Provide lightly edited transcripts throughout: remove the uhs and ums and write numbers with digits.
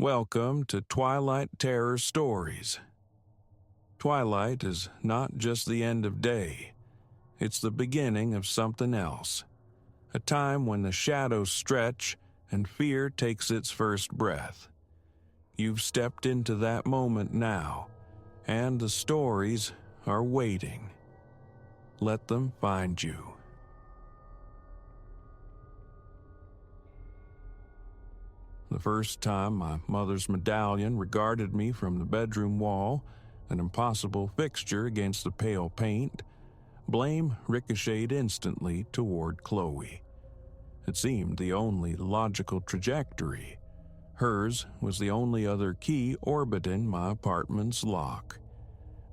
Welcome to Twilight Terror Stories. Twilight is not just the end of day. It's the beginning of something else. A time when the shadows stretch and fear takes its first breath. You've stepped into that moment now, and the stories are waiting. Let them find you. The first time my mother's medallion regarded me from the bedroom wall, an impossible fixture against the pale paint, blame ricocheted instantly toward Chloe. It seemed the only logical trajectory. Hers was the only other key orbiting my apartment's lock.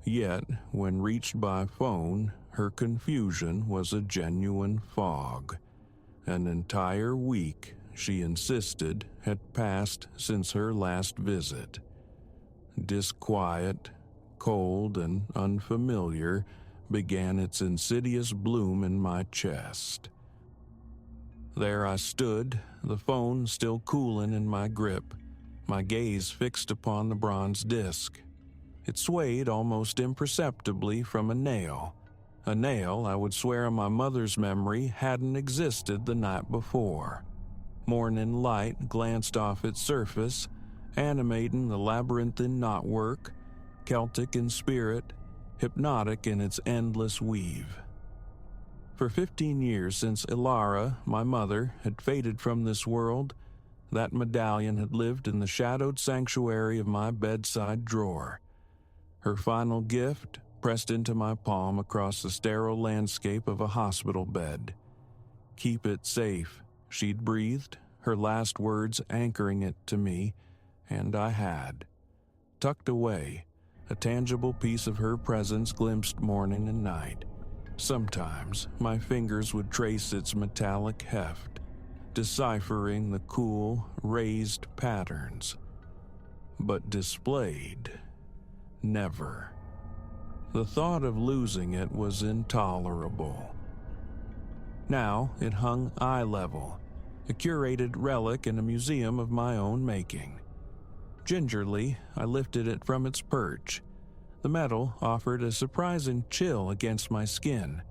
Yet, when reached by phone, her confusion was a genuine fog. An entire week, she insisted, had passed since her last visit. Disquiet, cold, and unfamiliar began its insidious bloom in my chest. There I stood, the phone still cooling in my grip, my gaze fixed upon the bronze disc. It swayed almost imperceptibly from a nail I would swear on my mother's memory hadn't existed the night before. Morning light glanced off its surface, animating the labyrinthine knotwork, Celtic in spirit, hypnotic in its endless weave. For 15 years since Ilara, my mother, had faded from this world, that medallion had lived in the shadowed sanctuary of my bedside drawer. Her final gift pressed into my palm across the sterile landscape of a hospital bed. "Keep it safe," she'd breathed, her last words anchoring it to me, and I had. Tucked away, a tangible piece of her presence glimpsed morning and night. Sometimes my fingers would trace its metallic heft, deciphering the cool, raised patterns. But displayed, never. The thought of losing it was intolerable. Now it hung eye level, a curated relic in a museum of my own making. Gingerly, I lifted it from its perch. The metal offered a surprising chill against my skin.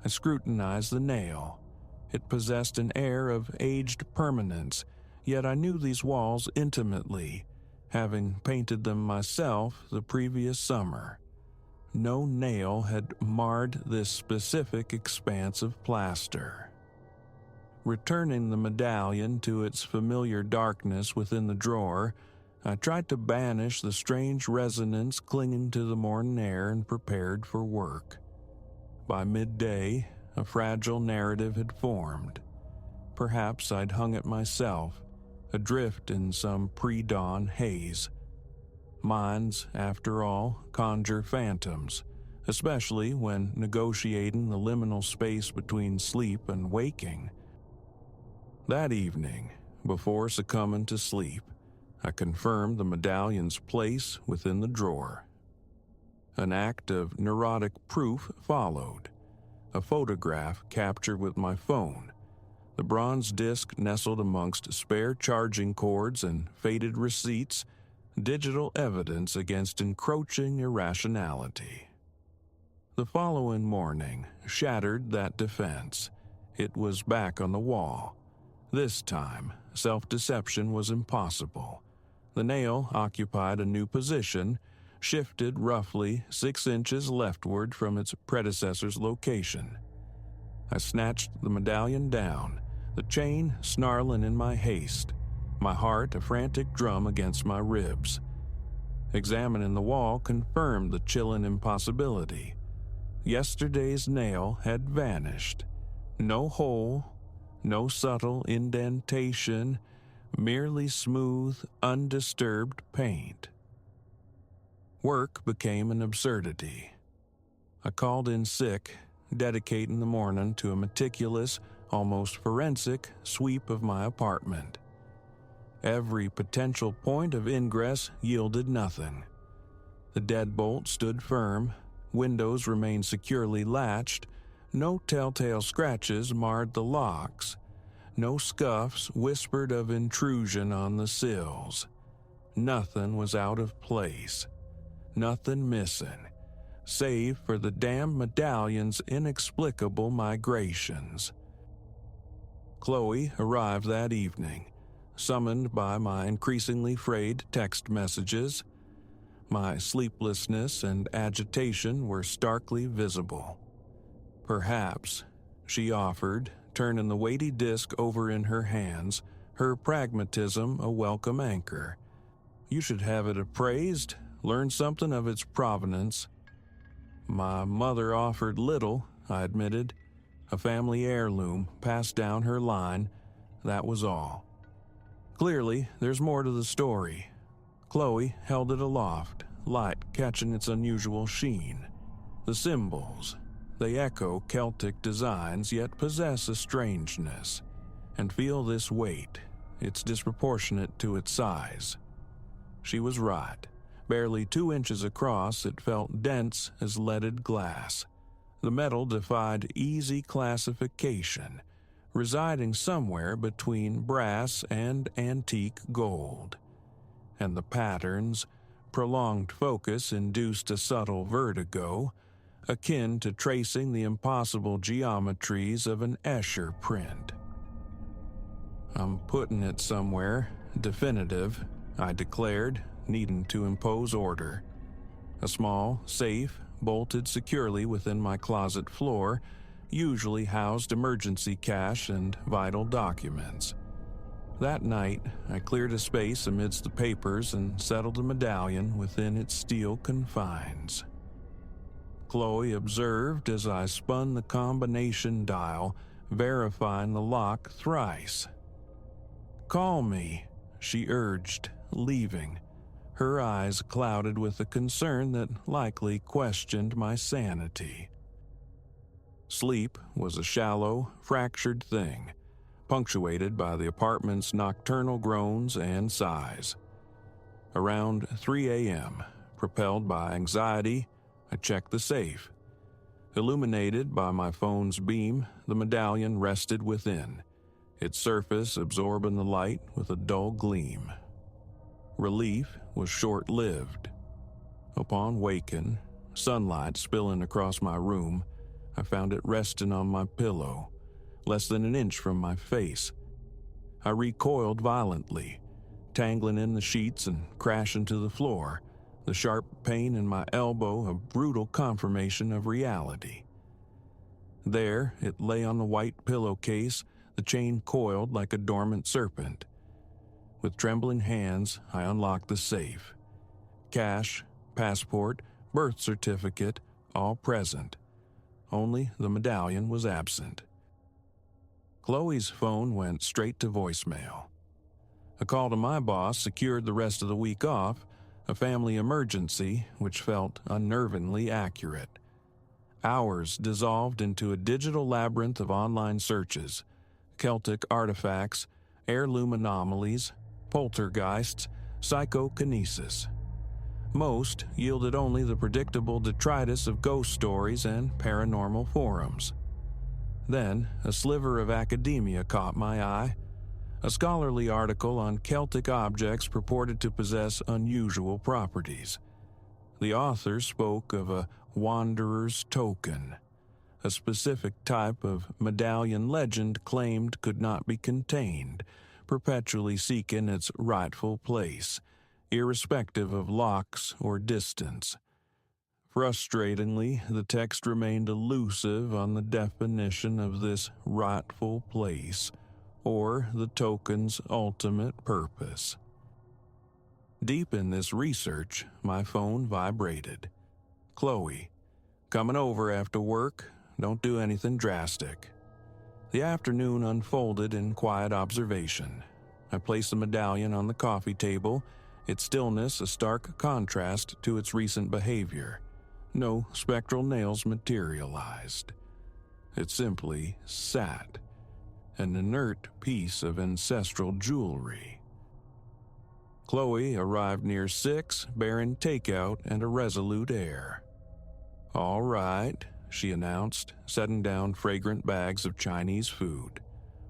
I scrutinized the nail. It possessed an air of aged permanence, yet I knew these walls intimately, having painted them myself the previous summer. No nail had marred this specific expanse of plaster. Returning the medallion to its familiar darkness within the drawer, I tried to banish the strange resonance clinging to the morning air and prepared for work. By midday, a fragile narrative had formed. Perhaps I'd hung it myself, adrift in some pre-dawn haze. Minds, after all, conjure phantoms, especially when negotiating the liminal space between sleep and waking. That evening, before succumbing to sleep, I confirmed the medallion's place within the drawer. An act of neurotic proof followed. A photograph captured with my phone. The bronze disc nestled amongst spare charging cords and faded receipts, digital evidence against encroaching irrationality. The following morning shattered that defense. It was back on the wall. This time, self-deception was impossible. The nail occupied a new position, shifted roughly 6 inches leftward from its predecessor's location. I snatched the medallion down, the chain snarling in my haste, my heart a frantic drum against my ribs. Examining the wall confirmed the chilling impossibility. Yesterday's nail had vanished. No hole, no subtle indentation, merely smooth, undisturbed paint. Work became an absurdity. I called in sick, dedicating the morning to a meticulous, almost forensic sweep of my apartment. Every potential point of ingress yielded nothing. The deadbolt stood firm, windows remained securely latched, no telltale scratches marred the locks, no scuffs whispered of intrusion on the sills. Nothing was out of place, nothing missing, save for the damn medallion's inexplicable migrations. Chloe arrived that evening, summoned by my increasingly frayed text messages. My sleeplessness and agitation were starkly visible. Perhaps, she offered, turning the weighty disc over in her hands, her pragmatism a welcome anchor. You should have it appraised, learn something of its provenance. My mother offered little, I admitted. A family heirloom passed down her line, that was all. Clearly, there's more to the story. Chloe held it aloft, light catching its unusual sheen. The symbols, they echo Celtic designs yet possess a strangeness. And feel this weight, it's disproportionate to its size. She was right. Barely 2 inches across, it felt dense as leaded glass. The metal defied easy classification, residing somewhere between brass and antique gold. And the patterns, prolonged focus induced a subtle vertigo, akin to tracing the impossible geometries of an Escher print. I'm putting it somewhere, definitive, I declared, needing to impose order. A small safe, bolted securely within my closet floor, usually housed emergency cash and vital documents. That night, I cleared a space amidst the papers and settled the medallion within its steel confines. Chloe observed as I spun the combination dial, verifying the lock thrice. "Call me," she urged, leaving, her eyes clouded with a concern that likely questioned my sanity. Sleep was a shallow, fractured thing, punctuated by the apartment's nocturnal groans and sighs. Around 3 a.m., propelled by anxiety, I checked the safe. Illuminated by my phone's beam, the medallion rested within, its surface absorbing the light with a dull gleam. Relief was short-lived. Upon waking, sunlight spilling across my room, I found it resting on my pillow, less than an inch from my face. I recoiled violently, tangling in the sheets and crashing to the floor, the sharp pain in my elbow a brutal confirmation of reality. There it lay on the white pillowcase, the chain coiled like a dormant serpent. With trembling hands, I unlocked the safe. Cash, passport, birth certificate, all present. Only the medallion was absent. Chloe's phone went straight to voicemail. A call to my boss secured the rest of the week off, a family emergency which felt unnervingly accurate. Hours dissolved into a digital labyrinth of online searches, Celtic artifacts, heirloom anomalies, poltergeists, psychokinesis. Most yielded only the predictable detritus of ghost stories and paranormal forums. Then, a sliver of academia caught my eye, a scholarly article on Celtic objects purported to possess unusual properties. The author spoke of a wanderer's token, a specific type of medallion legend claimed could not be contained, perpetually seeking its rightful place, irrespective of locks or distance. Frustratingly, the text remained elusive on the definition of this rightful place, or the token's ultimate purpose. Deep in this research, my phone vibrated. "Chloe, coming over after work, don't do anything drastic." The afternoon unfolded in quiet observation. I placed the medallion on the coffee table, its stillness a stark contrast to its recent behavior. No spectral nails materialized. It simply sat, an inert piece of ancestral jewelry. Chloe arrived near 6, bearing takeout and a resolute air. "All right," she announced, setting down fragrant bags of Chinese food.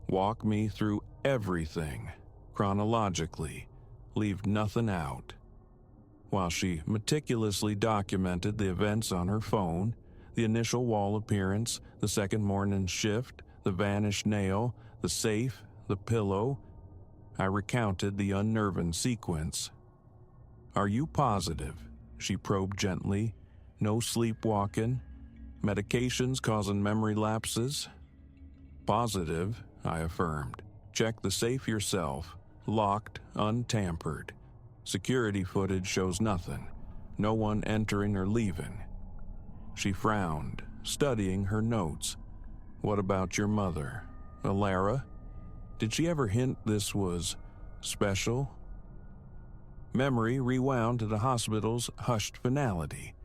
"Walk me through everything, chronologically, leave nothing out. While she meticulously documented the events on her phone, the initial wall appearance, the second morning shift, the vanished nail, the safe, the pillow, I recounted the unnerving sequence. "Are you positive?" she probed gently. "No sleepwalking? Medications causing memory lapses?" "Positive," I affirmed. "Check the safe yourself. Locked, untampered. Security footage shows nothing. No one entering or leaving." She frowned, studying her notes. "What about your mother? Alara? Did she ever hint this was special?" Memory rewound to the hospital's hushed finality.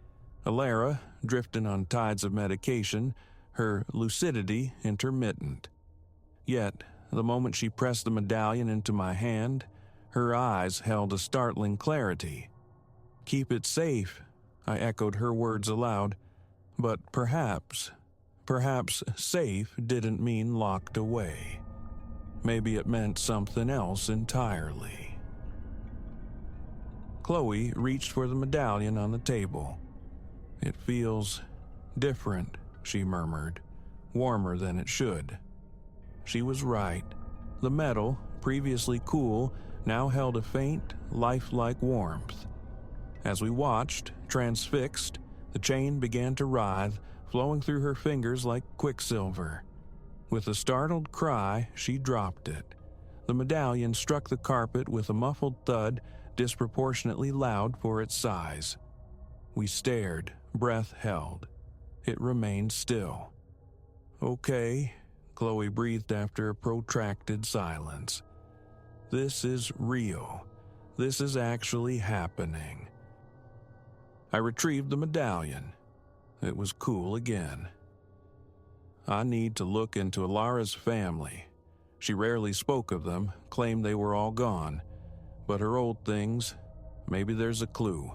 Alara, drifting on tides of medication, her lucidity intermittent. Yet, the moment she pressed the medallion into my hand, her eyes held a startling clarity. "Keep it safe," I echoed her words aloud. But perhaps safe didn't mean locked away. Maybe it meant something else entirely. Chloe reached for the medallion on the table. "It feels different," she murmured, "warmer than it should." She was right. The metal, previously cool, now held a faint, lifelike warmth. As we watched, transfixed, the chain began to writhe, flowing through her fingers like quicksilver. With a startled cry, she dropped it. The medallion struck the carpet with a muffled thud, disproportionately loud for its size. We stared, breath held. It remained still. "Okay," Chloe breathed after a protracted silence. "This is real. This is actually happening." I retrieved the medallion. It was cool again. "I need to look into Alara's family. She rarely spoke of them, claimed they were all gone. But her old things, maybe there's a clue."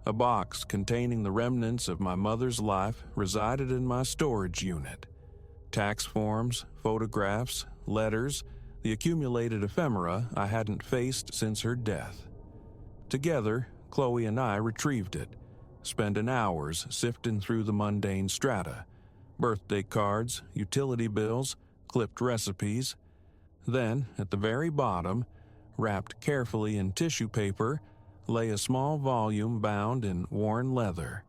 A box containing the remnants of my mother's life resided in my storage unit. Tax forms, photographs, letters, the accumulated ephemera I hadn't faced since her death. Together, Chloe and I retrieved it, spending hours sifting through the mundane strata, birthday cards, utility bills, clipped recipes. Then, at the very bottom, wrapped carefully in tissue paper, lay a small volume bound in worn leather.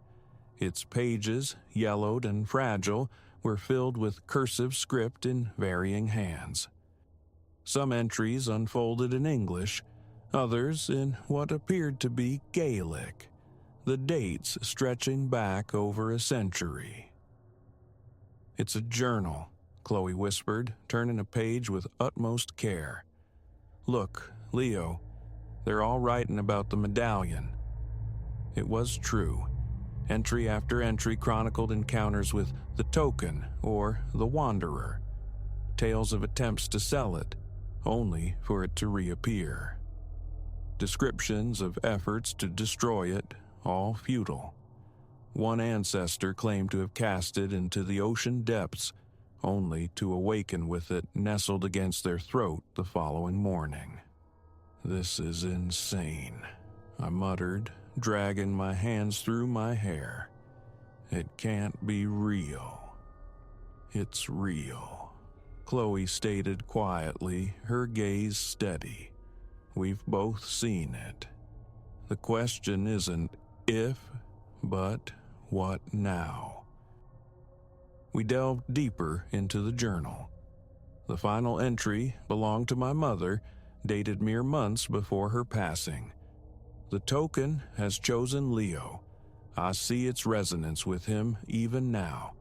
Its pages, yellowed and fragile, were filled with cursive script in varying hands. Some entries unfolded in English, others in what appeared to be Gaelic, the dates stretching back over a century. "It's a journal," Chloe whispered, turning a page with utmost care. "Look, Leo, they're all writing about the medallion." It was true. Entry after entry chronicled encounters with the token or the wanderer. Tales of attempts to sell it, only for it to reappear. Descriptions of efforts to destroy it, all futile. One ancestor claimed to have cast it into the ocean depths, only to awaken with it nestled against their throat the following morning. "This is insane," I muttered, dragging my hands through my hair. "It can't be real." "It's real," Chloe stated quietly, her gaze steady. "We've both seen it. The question isn't if, but what now?" We delved deeper into the journal. The final entry belonged to my mother, dated mere months before her passing. "The token has chosen Leo. I see its resonance with him even now.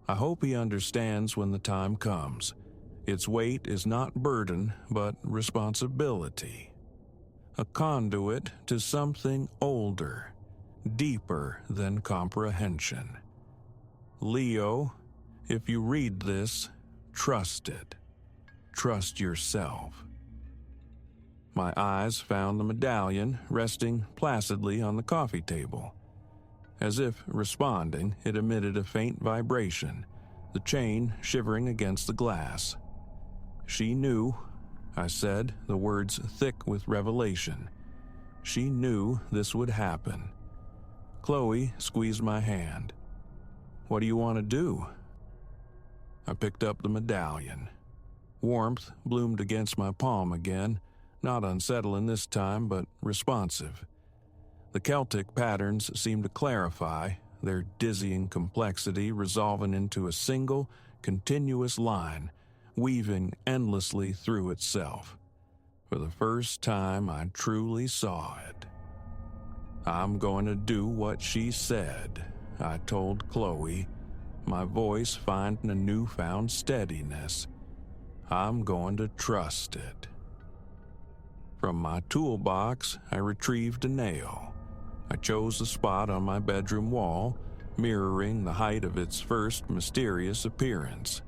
I hope he understands when the time comes. Its weight is not burden, but responsibility. A conduit to something older, deeper than comprehension. Leo, if you read this, trust it. Trust yourself." My eyes found the medallion resting placidly on the coffee table. As if responding, it emitted a faint vibration, the chain shivering against the glass. She knew, I said, the words thick with revelation. She knew this would happen. Chloe squeezed my hand. What do you want to do? I picked up the medallion. Warmth bloomed against my palm again, not unsettling this time, but responsive. The Celtic patterns seemed to clarify, their dizzying complexity resolving into a single, continuous line, weaving endlessly through itself. For the first time, I truly saw it. I'm going to do what she said, I told Chloe, my voice finding a newfound steadiness. I'm going to trust it. From my toolbox, I retrieved a nail. I chose a spot on my bedroom wall, mirroring the height of its first mysterious appearance.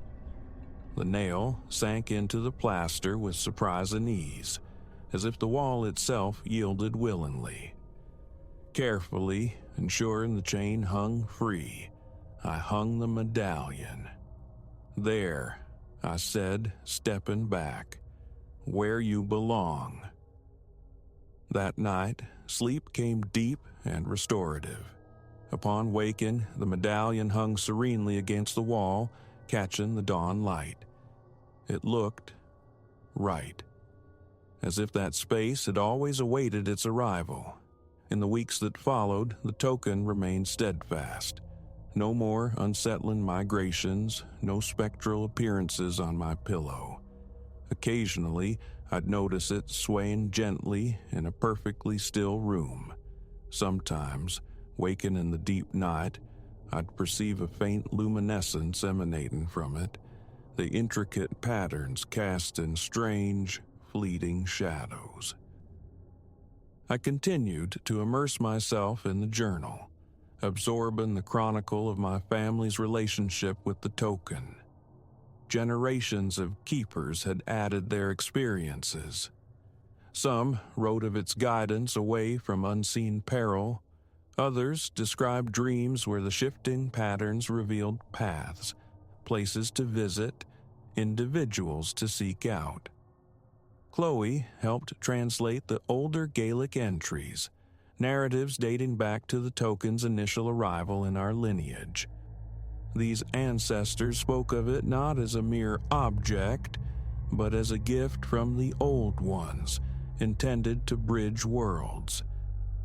The nail sank into the plaster with surprising ease, as if the wall itself yielded willingly. Carefully, ensuring the chain hung free, I hung the medallion. There, I said, stepping back, where you belong. That night, sleep came deep and restorative. Upon waking, the medallion hung serenely against the wall, catching the dawn light. It looked right, as if that space had always awaited its arrival. In the weeks that followed, the token remained steadfast. No more unsettling migrations, no spectral appearances on my pillow. Occasionally, I'd notice it swaying gently in a perfectly still room. Sometimes, waking in the deep night, I'd perceive a faint luminescence emanating from it, the intricate patterns cast in strange, fleeting shadows. I continued to immerse myself in the journal, absorbing the chronicle of my family's relationship with the token. Generations of keepers had added their experiences. Some wrote of its guidance away from unseen peril. Others described dreams where the shifting patterns revealed paths, places to visit, individuals to seek out. Chloe helped translate the older Gaelic entries, narratives dating back to the token's initial arrival in our lineage. These ancestors spoke of it not as a mere object, but as a gift from the Old Ones, intended to bridge worlds.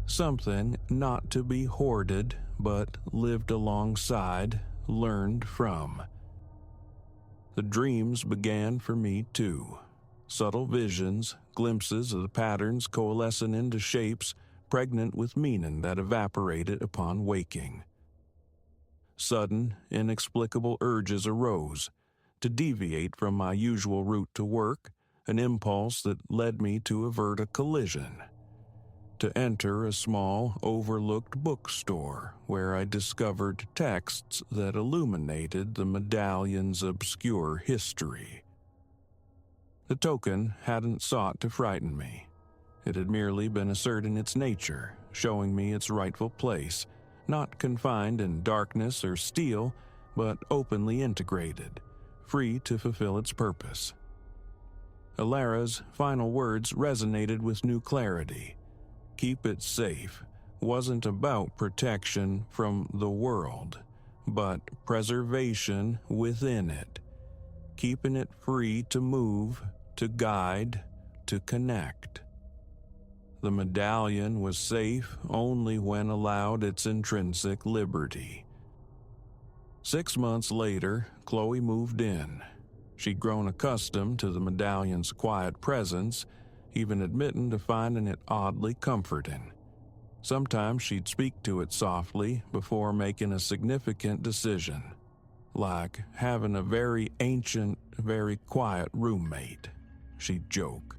Something not to be hoarded, but lived alongside, learned from. The dreams began for me too. Subtle visions, glimpses of the patterns coalescing into shapes pregnant with meaning that evaporated upon waking. Sudden, inexplicable urges arose to deviate from my usual route to work, an impulse that led me to avert a collision. To enter a small, overlooked bookstore where I discovered texts that illuminated the medallion's obscure history. The token hadn't sought to frighten me. It had merely been asserting its nature, showing me its rightful place, not confined in darkness or steel, but openly integrated, free to fulfill its purpose. Alara's final words resonated with new clarity. Keep it safe wasn't about protection from the world, but preservation within it, keeping it free to move, to guide, to connect. The medallion was safe only when allowed its intrinsic liberty. 6 months later, Chloe moved in. She'd grown accustomed to the medallion's quiet presence, even admitting to finding it oddly comforting. Sometimes she'd speak to it softly before making a significant decision, like having a very ancient, very quiet roommate. She'd joke.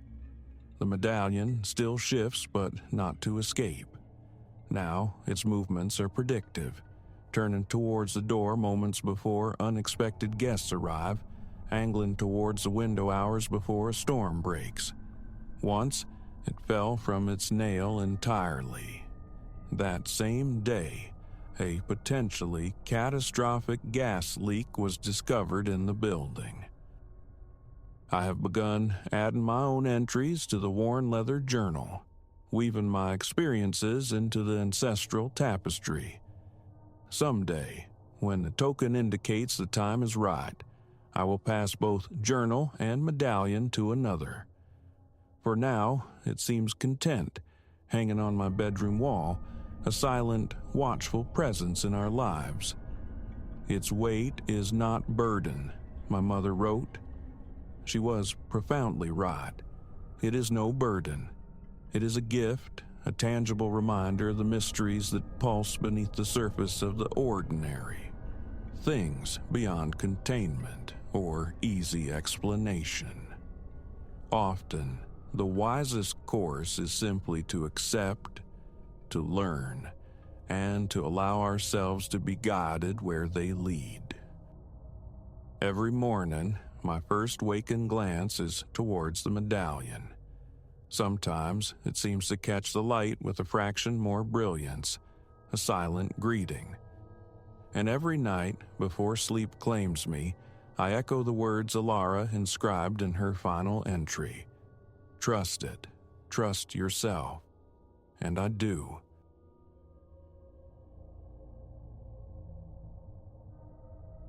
The medallion still shifts, but not to escape. Now, its movements are predictive, turning towards the door moments before unexpected guests arrive, angling towards the window hours before a storm breaks. Once, it fell from its nail entirely. That same day, a potentially catastrophic gas leak was discovered in the building. I have begun adding my own entries to the worn leather journal, weaving my experiences into the ancestral tapestry. Someday, when the token indicates the time is right, I will pass both journal and medallion to another. For now, it seems content, hanging on my bedroom wall, a silent, watchful presence in our lives. Its weight is not burden, my mother wrote. She was profoundly right. It is no burden. It is a gift, a tangible reminder of the mysteries that pulse beneath the surface of the ordinary. Things beyond containment or easy explanation. Often, the wisest course is simply to accept, to learn, and to allow ourselves to be guided where they lead. Every morning, my first wakened glance is towards the medallion. Sometimes it seems to catch the light with a fraction more brilliance, a silent greeting. And every night, before sleep claims me, I echo the words Alara inscribed in her final entry. Trust it, trust yourself. And I do.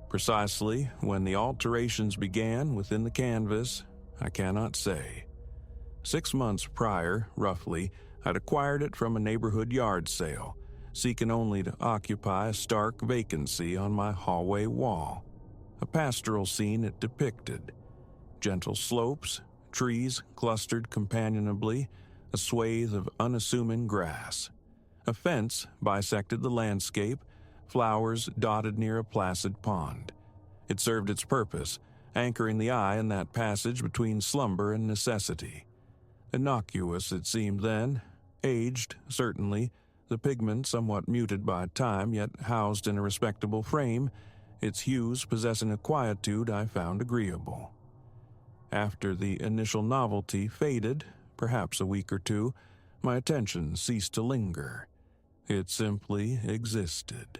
Precisely when the alterations began within the canvas, I cannot say. 6 months prior, roughly, I'd acquired it from a neighborhood yard sale, seeking only to occupy a stark vacancy on my hallway wall. A pastoral scene it depicted. Gentle slopes, trees clustered companionably, a swathe of unassuming grass. A fence bisected the landscape, flowers dotted near a placid pond. It served its purpose, anchoring the eye in that passage between slumber and necessity. Innocuous it seemed then, aged, certainly, the pigment somewhat muted by time, yet housed in a respectable frame, its hues possessing a quietude I found agreeable. After the initial novelty faded, perhaps a week or two, my attention ceased to linger. It simply existed,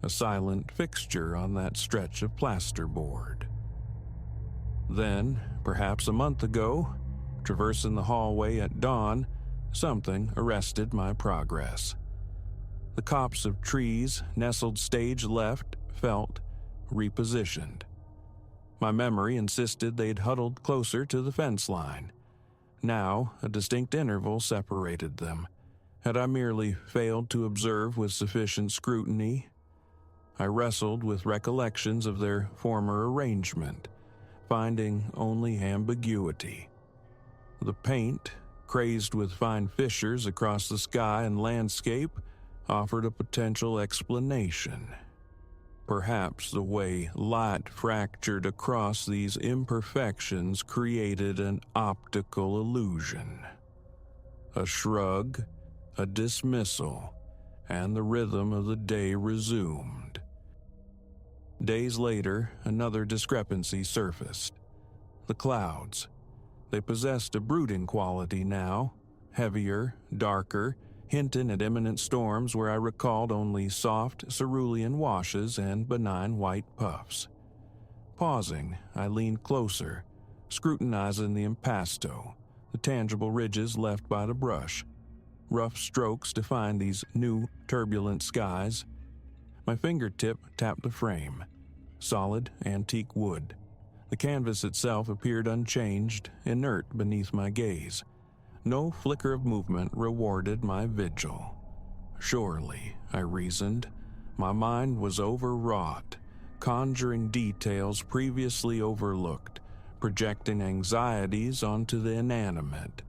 a silent fixture on that stretch of plasterboard. Then, perhaps a month ago, traversing the hallway at dawn, something arrested my progress. The copse of trees, nestled stage left, felt repositioned. My memory insisted they'd huddled closer to the fence line. Now, a distinct interval separated them. Had I merely failed to observe with sufficient scrutiny? I wrestled with recollections of their former arrangement, finding only ambiguity. The paint, crazed with fine fissures across the sky and landscape, offered a potential explanation. Perhaps the way light fractured across these imperfections created an optical illusion. A shrug, a dismissal, and the rhythm of the day resumed. Days later, another discrepancy surfaced. The clouds. They possessed a brooding quality now, heavier, darker, hinting at imminent storms where I recalled only soft cerulean washes and benign white puffs. Pausing, I leaned closer, scrutinizing the impasto, the tangible ridges left by the brush. Rough strokes defined these new, turbulent skies. My fingertip tapped the frame. Solid, antique wood. The canvas itself appeared unchanged, inert beneath my gaze. No flicker of movement rewarded my vigil. Surely, I reasoned, my mind was overwrought, conjuring details previously overlooked, projecting anxieties onto the inanimate.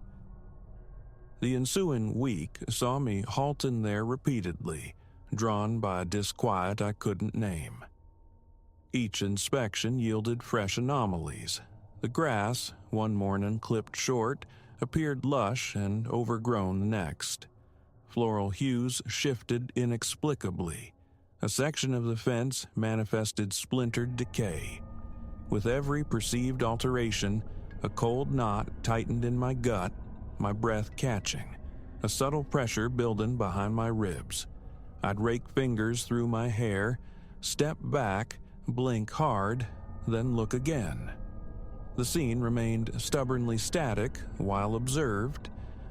The ensuing week saw me halting there repeatedly, drawn by a disquiet I couldn't name. Each inspection yielded fresh anomalies. The grass, one morning clipped short, appeared lush and overgrown the next. Floral hues shifted inexplicably. A section of the fence manifested splintered decay. With every perceived alteration, a cold knot tightened in my gut, my breath catching, a subtle pressure building behind my ribs. I'd rake fingers through my hair, step back, blink hard, then look again. The scene remained stubbornly static while observed,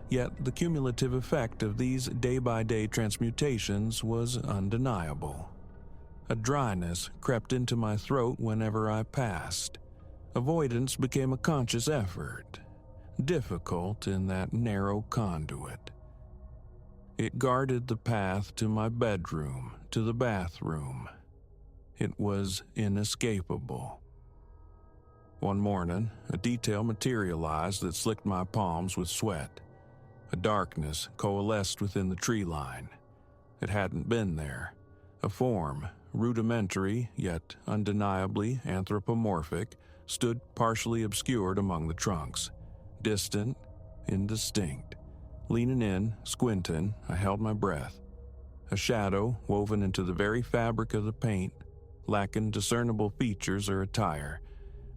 yet the cumulative effect of these day-by-day transmutations was undeniable. A dryness crept into my throat whenever I passed. Avoidance became a conscious effort, difficult in that narrow conduit. It guarded the path to my bedroom, to the bathroom. It was inescapable. One morning, a detail materialized that slicked my palms with sweat. A darkness coalesced within the tree line. It hadn't been there. A form, rudimentary yet undeniably anthropomorphic, stood partially obscured among the trunks. Distant, indistinct. Leaning in, squinting, I held my breath. A shadow woven into the very fabric of the paint, lacking discernible features or attire,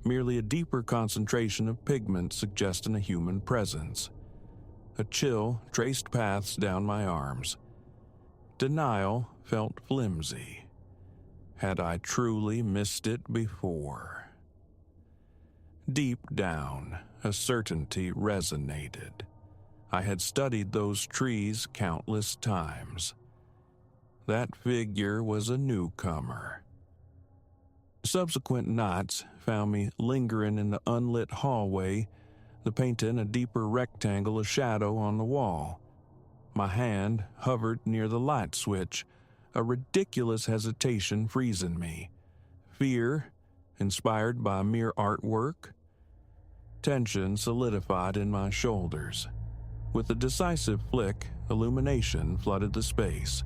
merely a deeper concentration of pigment suggesting a human presence. A chill traced paths down my arms. Denial felt flimsy. Had I truly missed it before? Deep down, a certainty resonated. I had studied those trees countless times. That figure was a newcomer. Subsequent nights found me lingering in the unlit hallway, the painting a deeper rectangle of shadow on the wall. My hand hovered near the light switch, a ridiculous hesitation freezing me. Fear, inspired by mere artwork? Tension solidified in my shoulders. With a decisive flick, illumination flooded the space.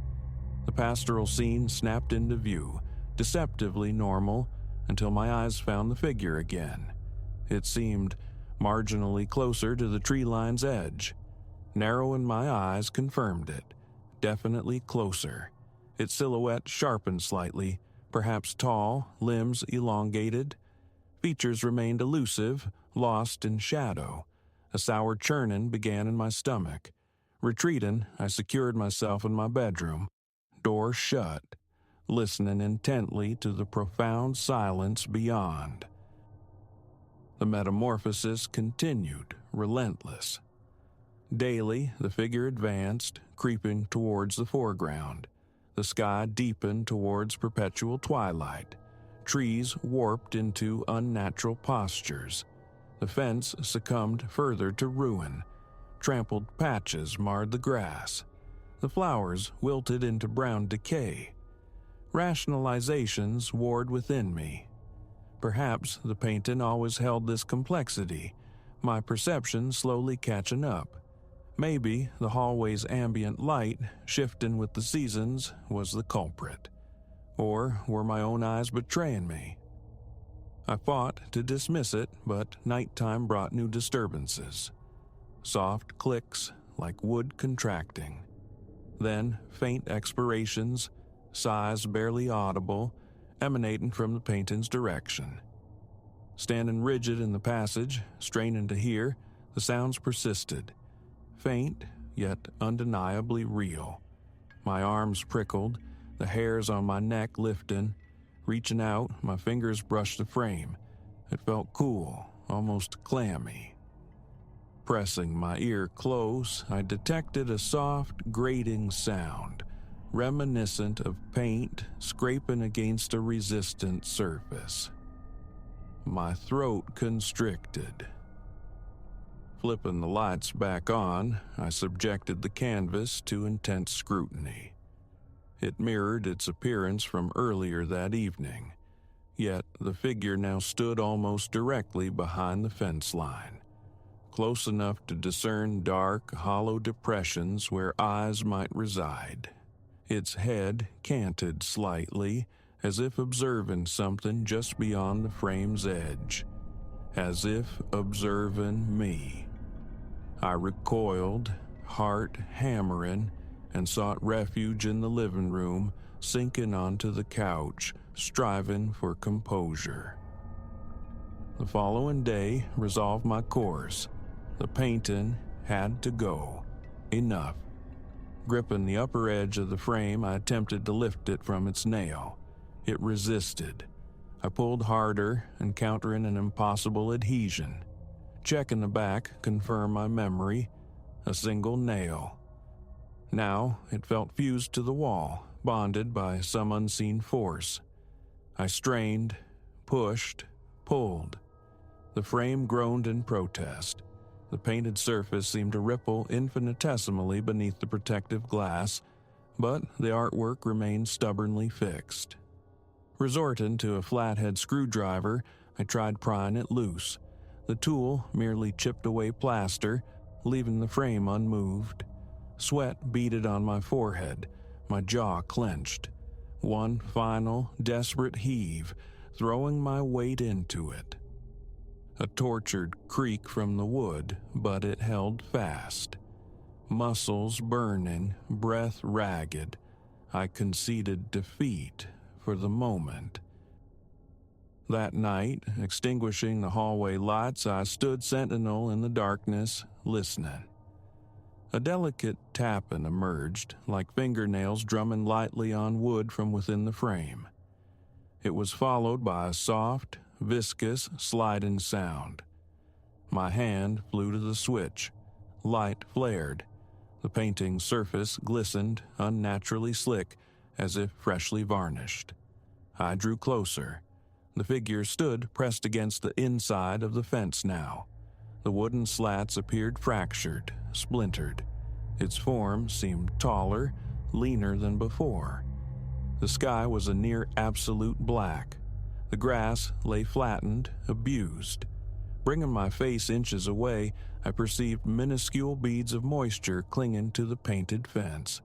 The pastoral scene snapped into view, deceptively normal, until my eyes found the figure again. It seemed marginally closer to the tree line's edge. Narrowing my eyes confirmed it. Definitely closer. Its silhouette sharpened slightly, perhaps tall, limbs elongated. Features remained elusive, lost in shadow. A sour churning began in my stomach. Retreating, I secured myself in my bedroom, door shut, listening intently to the profound silence beyond. The metamorphosis continued, relentless. Daily, the figure advanced, creeping towards the foreground. The sky deepened towards perpetual twilight. Trees warped into unnatural postures. The fence succumbed further to ruin. Trampled patches marred the grass. The flowers wilted into brown decay. Rationalizations warred within me. Perhaps the painting always held this complexity, my perception slowly catching up. Maybe the hallway's ambient light, shifting with the seasons, was the culprit. Or were my own eyes betraying me? I fought to dismiss it, but nighttime brought new disturbances. Soft clicks, like wood contracting. Then faint expirations, sighs barely audible, emanating from the painting's direction. Standing rigid in the passage, straining to hear, the sounds persisted. Faint, yet undeniably real. My arms prickled, the hairs on my neck lifting. Reaching out, my fingers brushed the frame. It felt cool, almost clammy. Pressing my ear close, I detected a soft, grating sound, reminiscent of paint scraping against a resistant surface. My throat constricted. Flipping the lights back on, I subjected the canvas to intense scrutiny. It mirrored its appearance from earlier that evening, yet the figure now stood almost directly behind the fence line, close enough to discern dark, hollow depressions where eyes might reside. Its head canted slightly, as if observing something just beyond the frame's edge, as if observing me. I recoiled, heart hammering, and sought refuge in the living room, sinking onto the couch, striving for composure. The following day resolved my course. The painting had to go. Enough. Gripping the upper edge of the frame, I attempted to lift it from its nail. It resisted. I pulled harder, encountering an impossible adhesion. Checking the back confirmed my memory, a single nail. Now it felt fused to the wall, bonded by some unseen force. I strained, pushed, pulled. The frame groaned in protest. The painted surface seemed to ripple infinitesimally beneath the protective glass, but the artwork remained stubbornly fixed. Resorting to a flathead screwdriver, I tried prying it loose. The tool merely chipped away plaster, leaving the frame unmoved. Sweat beaded on my forehead, my jaw clenched. One final, desperate heave, throwing my weight into it. A tortured creak from the wood, but it held fast. Muscles burning, breath ragged, I conceded defeat for the moment. That night, extinguishing the hallway lights, I stood sentinel in the darkness, listening. A delicate tapping emerged, like fingernails drumming lightly on wood from within the frame. It was followed by a soft, viscous, sliding sound. My hand flew to the switch. Light flared. The painting's surface glistened, unnaturally slick, as if freshly varnished. I drew closer. The figure stood pressed against the inside of the fence now. The wooden slats appeared fractured, splintered. Its form seemed taller, leaner than before. The sky was a near absolute black. The grass lay flattened, abused. Bringing my face inches away, I perceived minuscule beads of moisture clinging to the painted fence.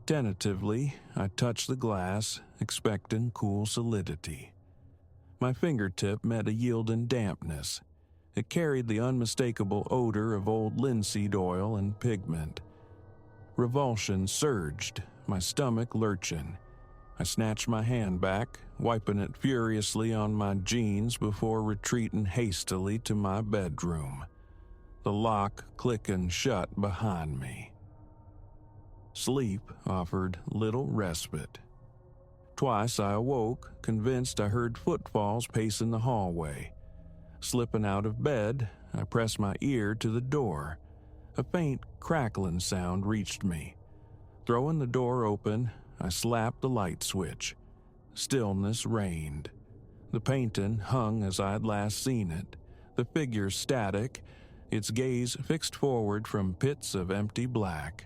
Tentatively, I touched the glass, expecting cool solidity. My fingertip met a yielding dampness. It carried the unmistakable odor of old linseed oil and pigment. Revulsion surged, my stomach lurching. I snatched my hand back, wiping it furiously on my jeans before retreating hastily to my bedroom. The lock clicking shut behind me. Sleep offered little respite. Twice I awoke, convinced I heard footfalls pacing the hallway. Slipping out of bed, I pressed my ear to the door. A faint crackling sound reached me. Throwing the door open, I slapped the light switch. Stillness reigned. The painting hung as I had last seen it, the figure static, its gaze fixed forward from pits of empty black.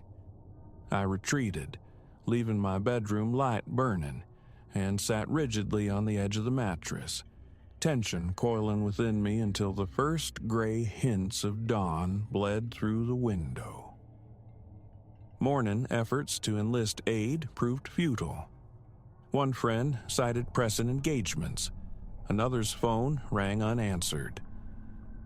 I retreated, leaving my bedroom light burning, and sat rigidly on the edge of the mattress, tension coiling within me until the first gray hints of dawn bled through the window. Morning efforts to enlist aid proved futile. One friend cited pressing engagements. Another's phone rang unanswered.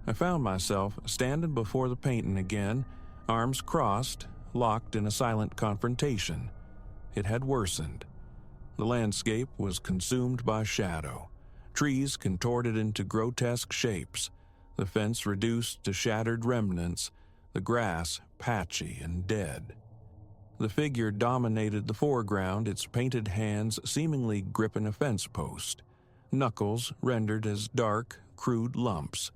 I found myself standing before the painting again, arms crossed, locked in a silent confrontation. It had worsened. The landscape was consumed by shadow. Trees contorted into grotesque shapes, the fence reduced to shattered remnants, the grass patchy and dead. The figure dominated the foreground, its painted hands seemingly gripping a fence post, knuckles rendered as dark, crude lumps.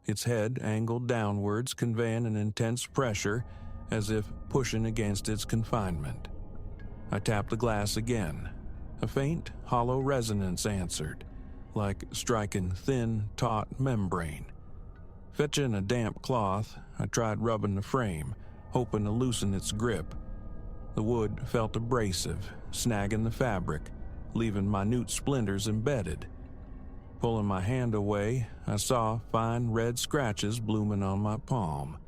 Its head angled downwards, conveying an intense pressure, as if pushing against its confinement. I tapped the glass again. A faint, hollow resonance answered, like striking thin, taut membrane. Fetching a damp cloth, I tried rubbing the frame, hoping to loosen its grip. The wood felt abrasive, snagging the fabric, leaving minute splinters embedded. Pulling my hand away, I saw fine red scratches blooming on my palm.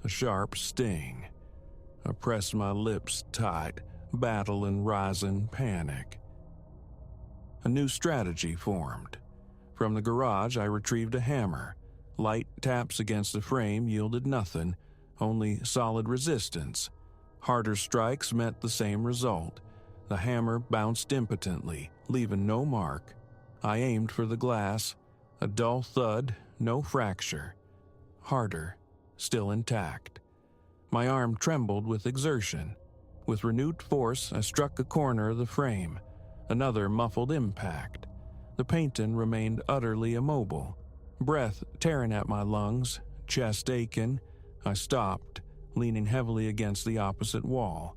A sharp sting. I pressed my lips tight, battling rising panic. A new strategy formed. From the garage, I retrieved a hammer. Light taps against the frame yielded nothing, only solid resistance. Harder strikes met the same result. The hammer bounced impotently, leaving no mark. I aimed for the glass. A dull thud, no fracture. Harder, still intact. My arm trembled with exertion. With renewed force, I struck a corner of the frame. Another muffled impact. The painting remained utterly immobile, breath tearing at my lungs, chest aching. I stopped, leaning heavily against the opposite wall.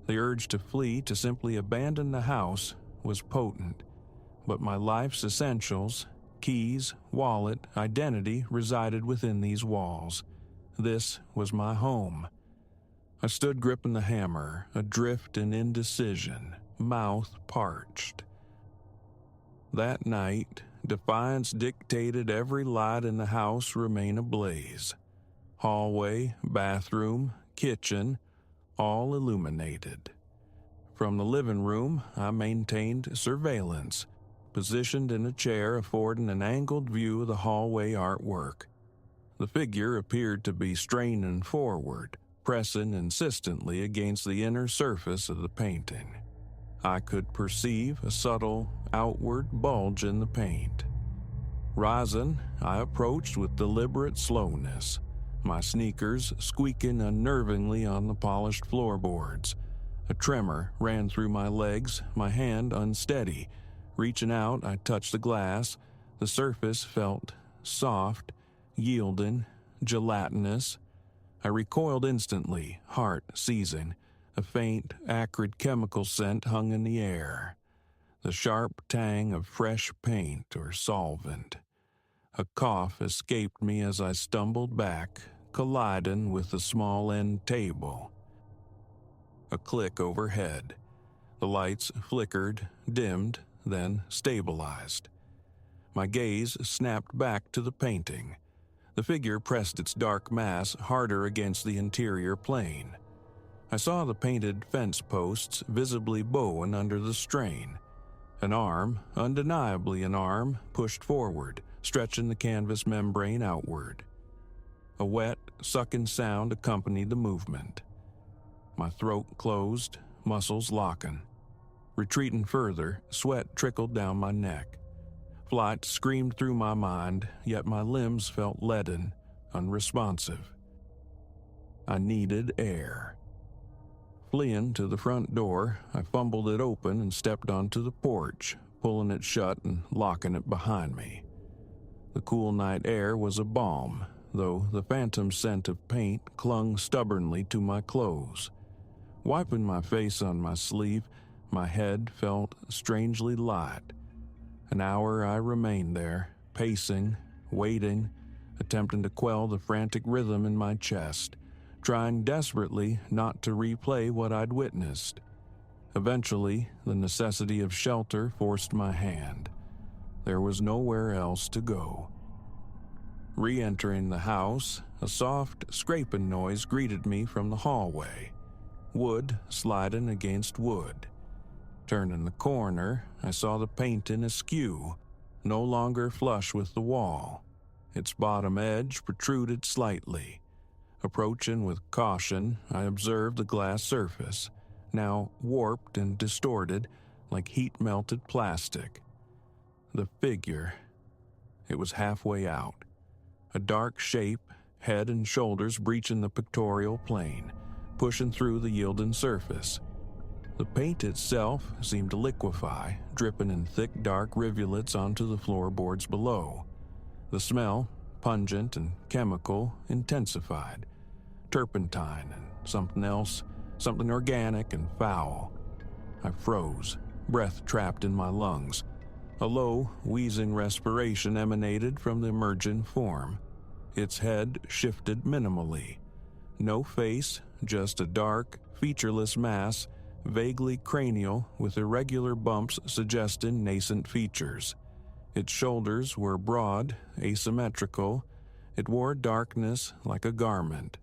The urge to flee, to simply abandon the house, was potent, but my life's essentials, keys, wallet, identity, resided within these walls. This was my home. I stood gripping the hammer, adrift in indecision, mouth parched. That night, defiance dictated every light in the house remain ablaze. Hallway, bathroom, kitchen, all illuminated. From the living room, I maintained surveillance, positioned in a chair affording an angled view of the hallway artwork. The figure appeared to be straining forward, pressing insistently against the inner surface of the painting. I could perceive a subtle, outward bulge in the paint. Rising, I approached with deliberate slowness, my sneakers squeaking unnervingly on the polished floorboards. A tremor ran through my legs, my hand unsteady. Reaching out, I touched the glass. The surface felt soft, yielding, gelatinous. I recoiled instantly, heart seizing. A faint, acrid chemical scent hung in the air. The sharp tang of fresh paint or solvent. A cough escaped me as I stumbled back, colliding with the small end table. A click overhead. The lights flickered, dimmed, then stabilized. My gaze snapped back to the painting. The figure pressed its dark mass harder against the interior plane. I saw the painted fence posts visibly bowing under the strain. An arm, undeniably an arm, pushed forward, stretching the canvas membrane outward. A wet, sucking sound accompanied the movement. My throat closed, muscles locking. Retreating further, sweat trickled down my neck. Flight screamed through my mind, yet my limbs felt leaden, unresponsive. I needed air. Fleeing to the front door, I fumbled it open and stepped onto the porch, pulling it shut and locking it behind me. The cool night air was a balm, though the phantom scent of paint clung stubbornly to my clothes. Wiping my face on my sleeve, my head felt strangely light. An hour I remained there, pacing, waiting, attempting to quell the frantic rhythm in my chest, trying desperately not to replay what I'd witnessed. Eventually, the necessity of shelter forced my hand. There was nowhere else to go. Re-entering the house, a soft, scraping noise greeted me from the hallway. Wood sliding against wood. Turning the corner, I saw the painting askew, no longer flush with the wall. Its bottom edge protruded slightly. Approaching with caution, I observed the glass surface, now warped and distorted like heat-melted plastic. The figure. It was halfway out. A dark shape, head and shoulders breaching the pictorial plane, pushing through the yielding surface. The paint itself seemed to liquefy, dripping in thick dark rivulets onto the floorboards below. The smell, pungent and chemical, intensified. Turpentine and something else, something organic and foul. I froze, breath trapped in my lungs. A low, wheezing respiration emanated from the emergent form. Its head shifted minimally. No face, just a dark, featureless mass, vaguely cranial with irregular bumps suggesting nascent features. Its shoulders were broad, asymmetrical. It wore darkness like a garment.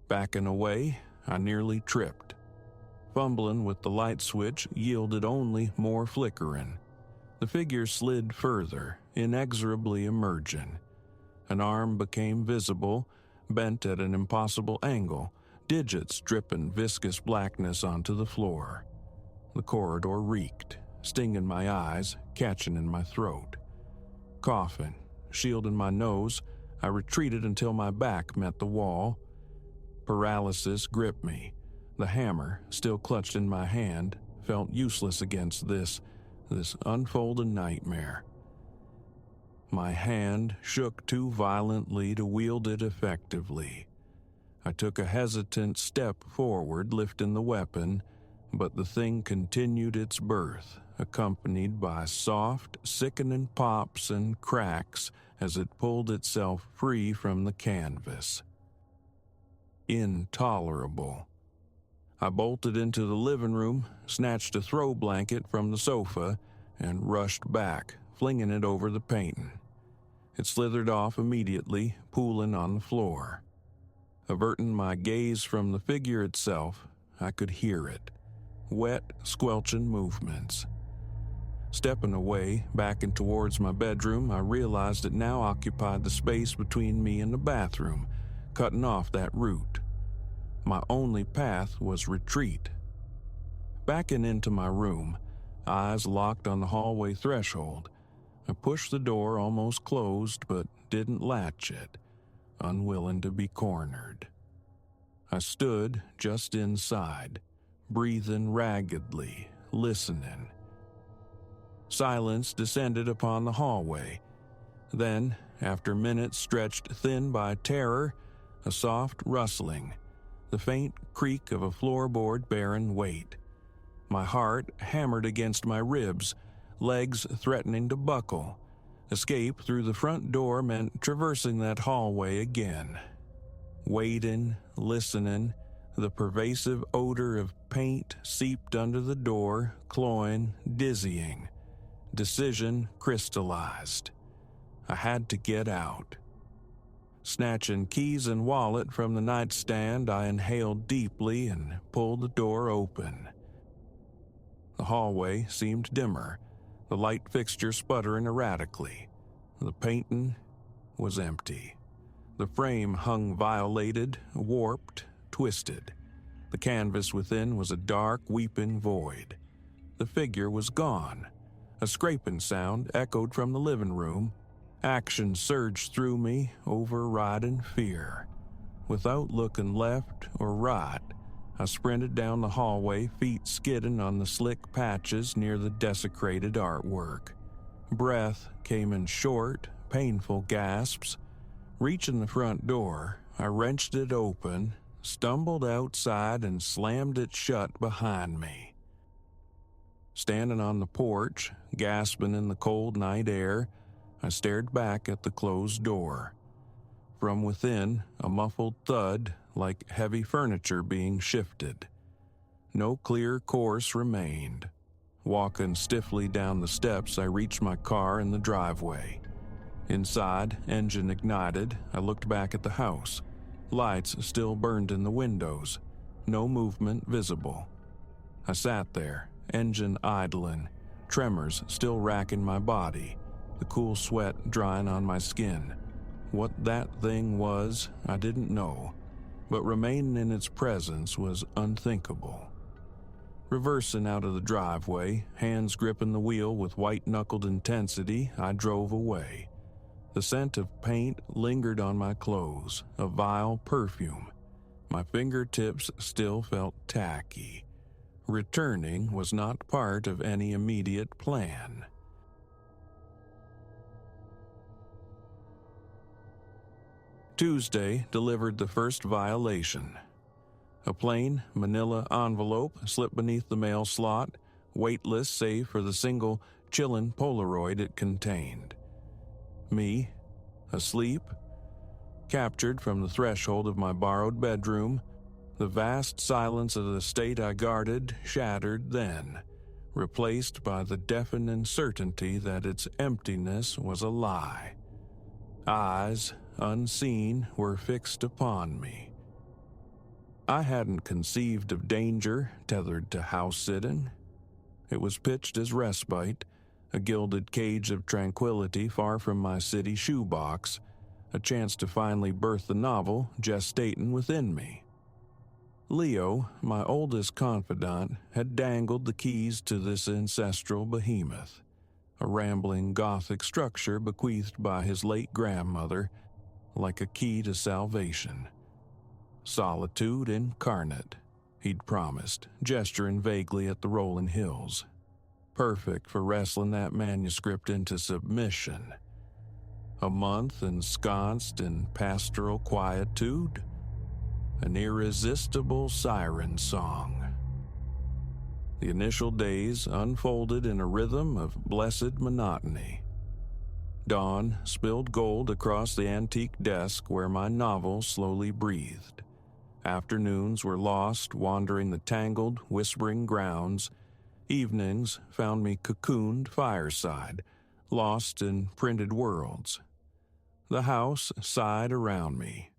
Backing away, I nearly tripped. Fumbling with the light switch yielded only more flickering. The figure slid further, inexorably emerging. An arm became visible, bent at an impossible angle, digits dripping viscous blackness onto the floor. The corridor reeked, stinging my eyes, catching in my throat. Coughing, shielding my nose, I retreated until my back met the wall. Paralysis gripped me. The hammer, still clutched in my hand, felt useless against this this unfolding nightmare. My hand shook too violently to wield it effectively. I took a hesitant step forward, lifting the weapon, but the thing continued its birth, accompanied by soft, sickening pops and cracks as it pulled itself free from the canvas. Intolerable. I bolted into the living room, snatched a throw blanket from the sofa, and rushed back, flinging it over the painting. It slithered off immediately, pooling on the floor. Averting my gaze from the figure itself, I could hear it. Wet, squelching movements. Stepping away, back and towards my bedroom, I realized it now occupied the space between me and the bathroom, cutting off that route. My only path was retreat. Backing into my room, eyes locked on the hallway threshold, I pushed the door almost closed but didn't latch it, unwilling to be cornered. I stood just inside, breathing raggedly, listening. Silence descended upon the hallway. Then, after minutes stretched thin by terror, a soft rustling, the faint creak of a floorboard bearing weight. My heart hammered against my ribs, legs threatening to buckle. Escape through the front door meant traversing that hallway again. Waiting, listening, the pervasive odor of paint seeped under the door, cloying, dizzying. Decision crystallized. I had to get out. Snatching keys and wallet from the nightstand, I inhaled deeply and pulled the door open. The hallway seemed dimmer, the light fixture sputtering erratically. The painting was empty. The frame hung violated, warped, twisted. The canvas within was a dark, weeping void. The figure was gone. A scraping sound echoed from the living room. Action surged through me, overriding fear. Without looking left or right, I sprinted down the hallway, feet skidding on the slick patches near the desecrated artwork. Breath came in short, painful gasps. Reaching the front door, I wrenched it open, stumbled outside, and slammed it shut behind me. Standing on the porch, gasping in the cold night air, I stared back at the closed door. From within, a muffled thud, like heavy furniture being shifted. No clear course remained. Walking stiffly down the steps, I reached my car in the driveway. Inside, engine ignited, I looked back at the house. Lights still burned in the windows. No movement visible. I sat there, engine idling, tremors still racking my body, the cool sweat drying on my skin. What that thing was, I didn't know, but remaining in its presence was unthinkable. Reversing out of the driveway, hands gripping the wheel with white-knuckled intensity, I drove away. The scent of paint lingered on my clothes, a vile perfume. My fingertips still felt tacky. Returning was not part of any immediate plan. Tuesday delivered the first violation. A plain, manila envelope slipped beneath the mail slot, weightless save for the single, chillin' Polaroid it contained. Me, asleep, captured from the threshold of my borrowed bedroom, the vast silence of the state I guarded shattered then, replaced by the deafening certainty that its emptiness was a lie. Eyes, unseen, were fixed upon me. I hadn't conceived of danger tethered to house-sitting. It was pitched as respite, a gilded cage of tranquility far from my city shoebox, a chance to finally birth the novel gestating within me. Leo, my oldest confidant, had dangled the keys to this ancestral behemoth, a rambling Gothic structure bequeathed by his late grandmother, like a key to salvation. Solitude incarnate, he'd promised, gesturing vaguely at the rolling hills. perfect for wrestling that manuscript into submission. A month ensconced in pastoral quietude, an irresistible siren song. The initial days unfolded in a rhythm of blessed monotony. Dawn spilled gold across the antique desk where my novel slowly breathed. Afternoons were lost wandering the tangled, whispering grounds. Evenings found me cocooned fireside, lost in printed worlds. The house sighed around me.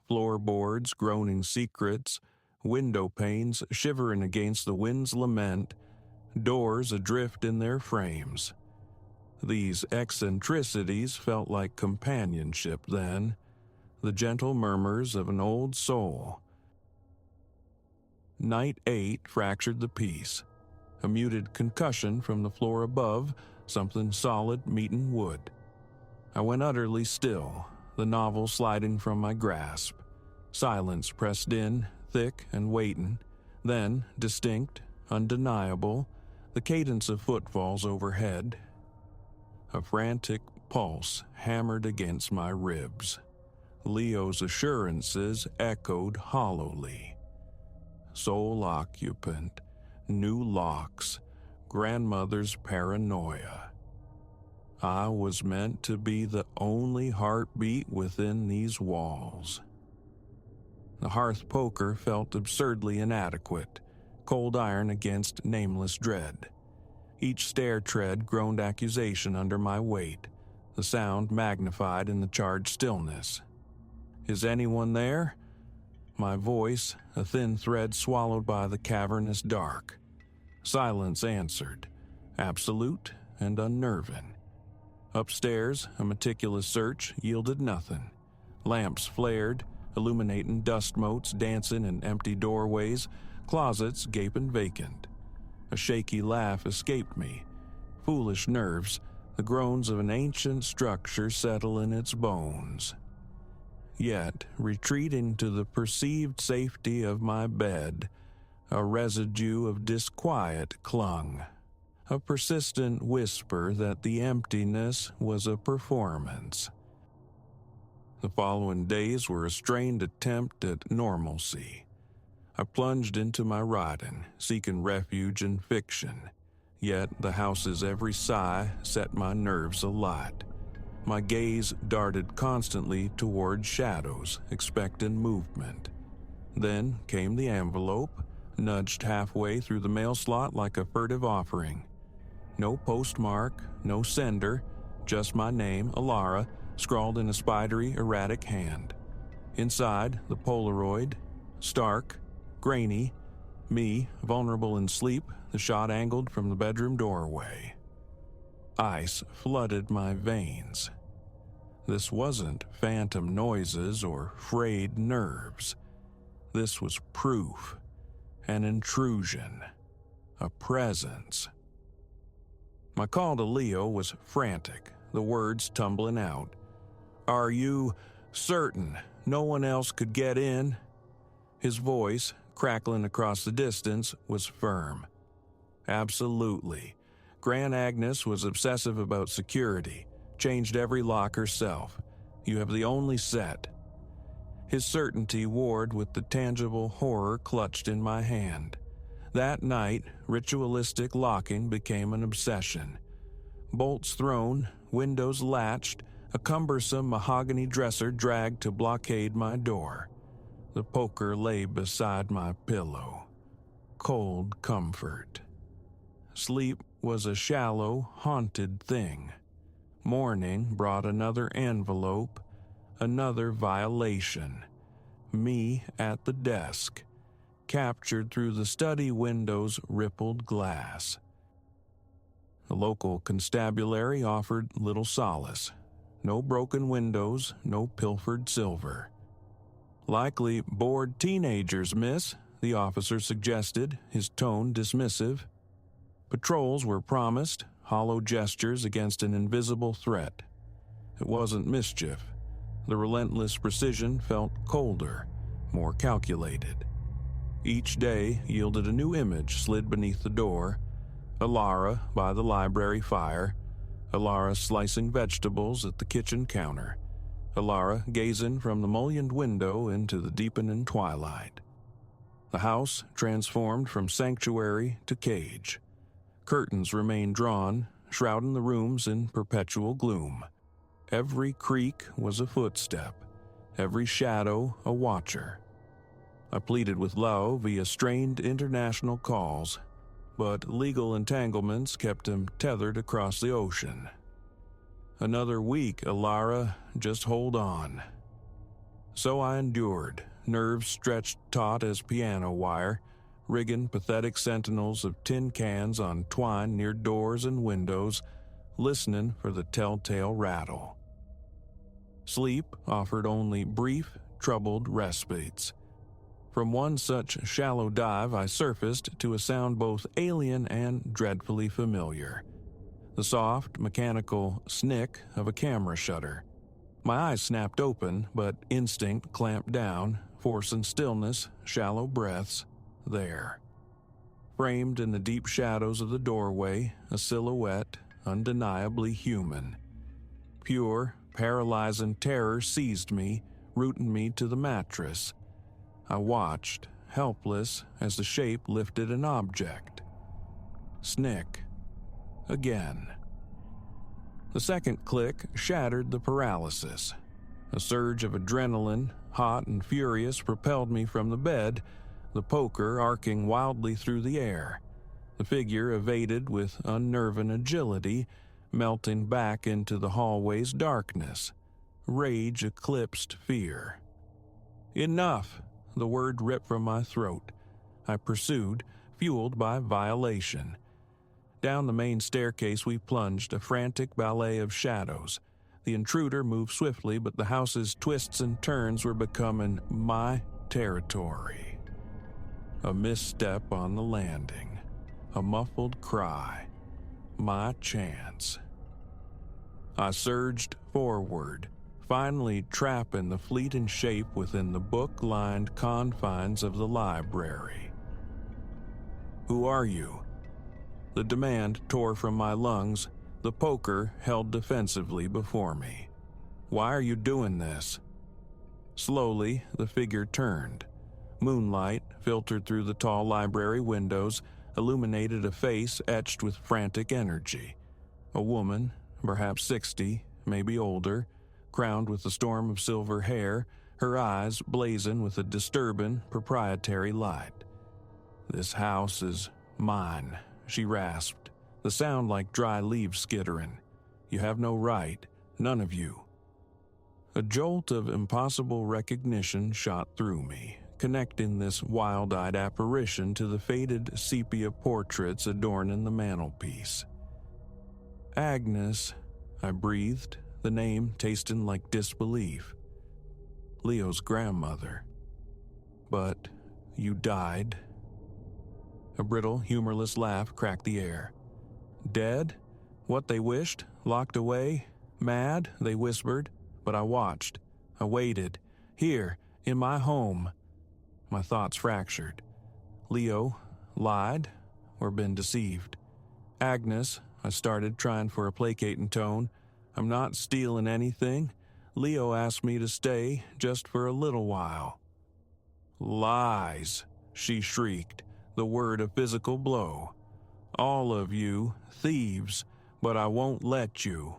Floorboards groaning secrets, window panes shivering against the wind's lament, doors adrift in their frames. These eccentricities felt like companionship then, the gentle murmurs of an old soul. Night 8 fractured the peace. A muted concussion from the floor above, something solid meeting wood. I went utterly still, the novel sliding from my grasp. Silence pressed in, thick and waiting. Then, distinct, undeniable, the cadence of footfalls overhead. A frantic pulse hammered against my ribs. Leo's assurances echoed hollowly. Sole occupant, new locks, grandmother's paranoia. I was meant to be the only heartbeat within these walls. The hearth poker felt absurdly inadequate, cold iron against nameless dread. Each stair tread groaned accusation under my weight, the sound magnified in the charged stillness. Is anyone there? My voice, a thin thread swallowed by the cavernous dark. Silence answered, absolute and unnerving. Upstairs, a meticulous search yielded nothing. Lamps flared, illuminating dust motes dancing in empty doorways, closets gaping vacant. A shaky laugh escaped me. Foolish nerves, the groans of an ancient structure settle in its bones. Yet, retreating to the perceived safety of my bed, a residue of disquiet clung. A persistent whisper that the emptiness was a performance. The following days were a strained attempt at normalcy. I plunged into my writing, seeking refuge in fiction. Yet the house's every sigh set my nerves alight. My gaze darted constantly toward shadows, expecting movement. Then came the envelope, nudged halfway through the mail slot like a furtive offering. No postmark, no sender, just my name, Alara, scrawled in a spidery, erratic hand. Inside, the Polaroid, stark, grainy, me, vulnerable in sleep, the shot angled from the bedroom doorway. Ice flooded my veins. This wasn't phantom noises or frayed nerves. This was proof, an intrusion, a presence. My call to Leo was frantic, the words tumbling out. Are you certain no one else could get in? His voice, crackling across the distance, was firm. Absolutely. Gran Agnes was obsessive about security, changed every lock herself. You have the only set. His certainty warred with the tangible horror clutched in my hand. That night, ritualistic locking became an obsession. Bolts thrown, windows latched, a cumbersome mahogany dresser dragged to blockade my door. The poker lay beside my pillow. Cold comfort. Sleep was a shallow, haunted thing. Morning brought another envelope, another violation. Me at the desk, captured through the study window's rippled glass. The local constabulary offered little solace. No broken windows, no pilfered silver. Likely bored teenagers, miss, the officer suggested, his tone dismissive. Patrols were promised, hollow gestures against an invisible threat. It wasn't mischief. The relentless precision felt colder, more calculated. Each day yielded a new image slid beneath the door, Alara by the library fire, Alara slicing vegetables at the kitchen counter, Alara gazing from the mullioned window into the deepening twilight. The house transformed from sanctuary to cage. Curtains remained drawn, shrouding the rooms in perpetual gloom. Every creak was a footstep, every shadow a watcher. I pleaded with Lau via strained international calls, but legal entanglements kept him tethered across the ocean. Another week, Alara, just hold on. So I endured, nerves stretched taut as piano wire, rigging pathetic sentinels of tin cans on twine near doors and windows, listening for the telltale rattle. Sleep offered only brief, troubled respites. From one such shallow dive, I surfaced to a sound both alien and dreadfully familiar. The soft, mechanical snick of a camera shutter. My eyes snapped open, but instinct clamped down, forcing stillness, shallow breaths, there. Framed in the deep shadows of the doorway, a silhouette undeniably human. Pure, paralyzing terror seized me, rooting me to the mattress. I watched, helpless, as the shape lifted an object. Snick. Again. The second click shattered the paralysis. A surge of adrenaline, hot and furious, propelled me from the bed, the poker arcing wildly through the air. The figure evaded with unnerving agility, melting back into the hallway's darkness. Rage eclipsed fear. Enough! The word ripped from my throat. I pursued, fueled by violation. Down the main staircase we plunged, a frantic ballet of shadows. The intruder moved swiftly, but the house's twists and turns were becoming my territory. A misstep on the landing. A muffled cry. My chance. I surged forward, finally trapping the fleeting shape within the book-lined confines of the library. Who are you? The demand tore from my lungs, the poker held defensively before me. Why are you doing this? Slowly, the figure turned. Moonlight filtered through the tall library windows, illuminated a face etched with frantic energy. A woman, perhaps 60, maybe older, crowned with a storm of silver hair, her eyes blazing with a disturbing, proprietary light. "This house is mine," she rasped, the sound like dry leaves skittering. "You have no right, none of you." A jolt of impossible recognition shot through me, connecting this wild-eyed apparition to the faded sepia portraits adorning the mantelpiece. "Agnes," I breathed, the name tasting like disbelief. "Leo's grandmother. But you died." A brittle, humorless laugh cracked the air. "Dead? What they wished? Locked away? Mad?" they whispered. But I watched. I waited. Here, in my home. My thoughts fractured. Leo lied or been deceived? "Agnes," I started, trying for a placating tone, "I'm not stealing anything. Leo asked me to stay just for a little while." "Lies," she shrieked, the word a physical blow. "All of you, thieves, but I won't let you."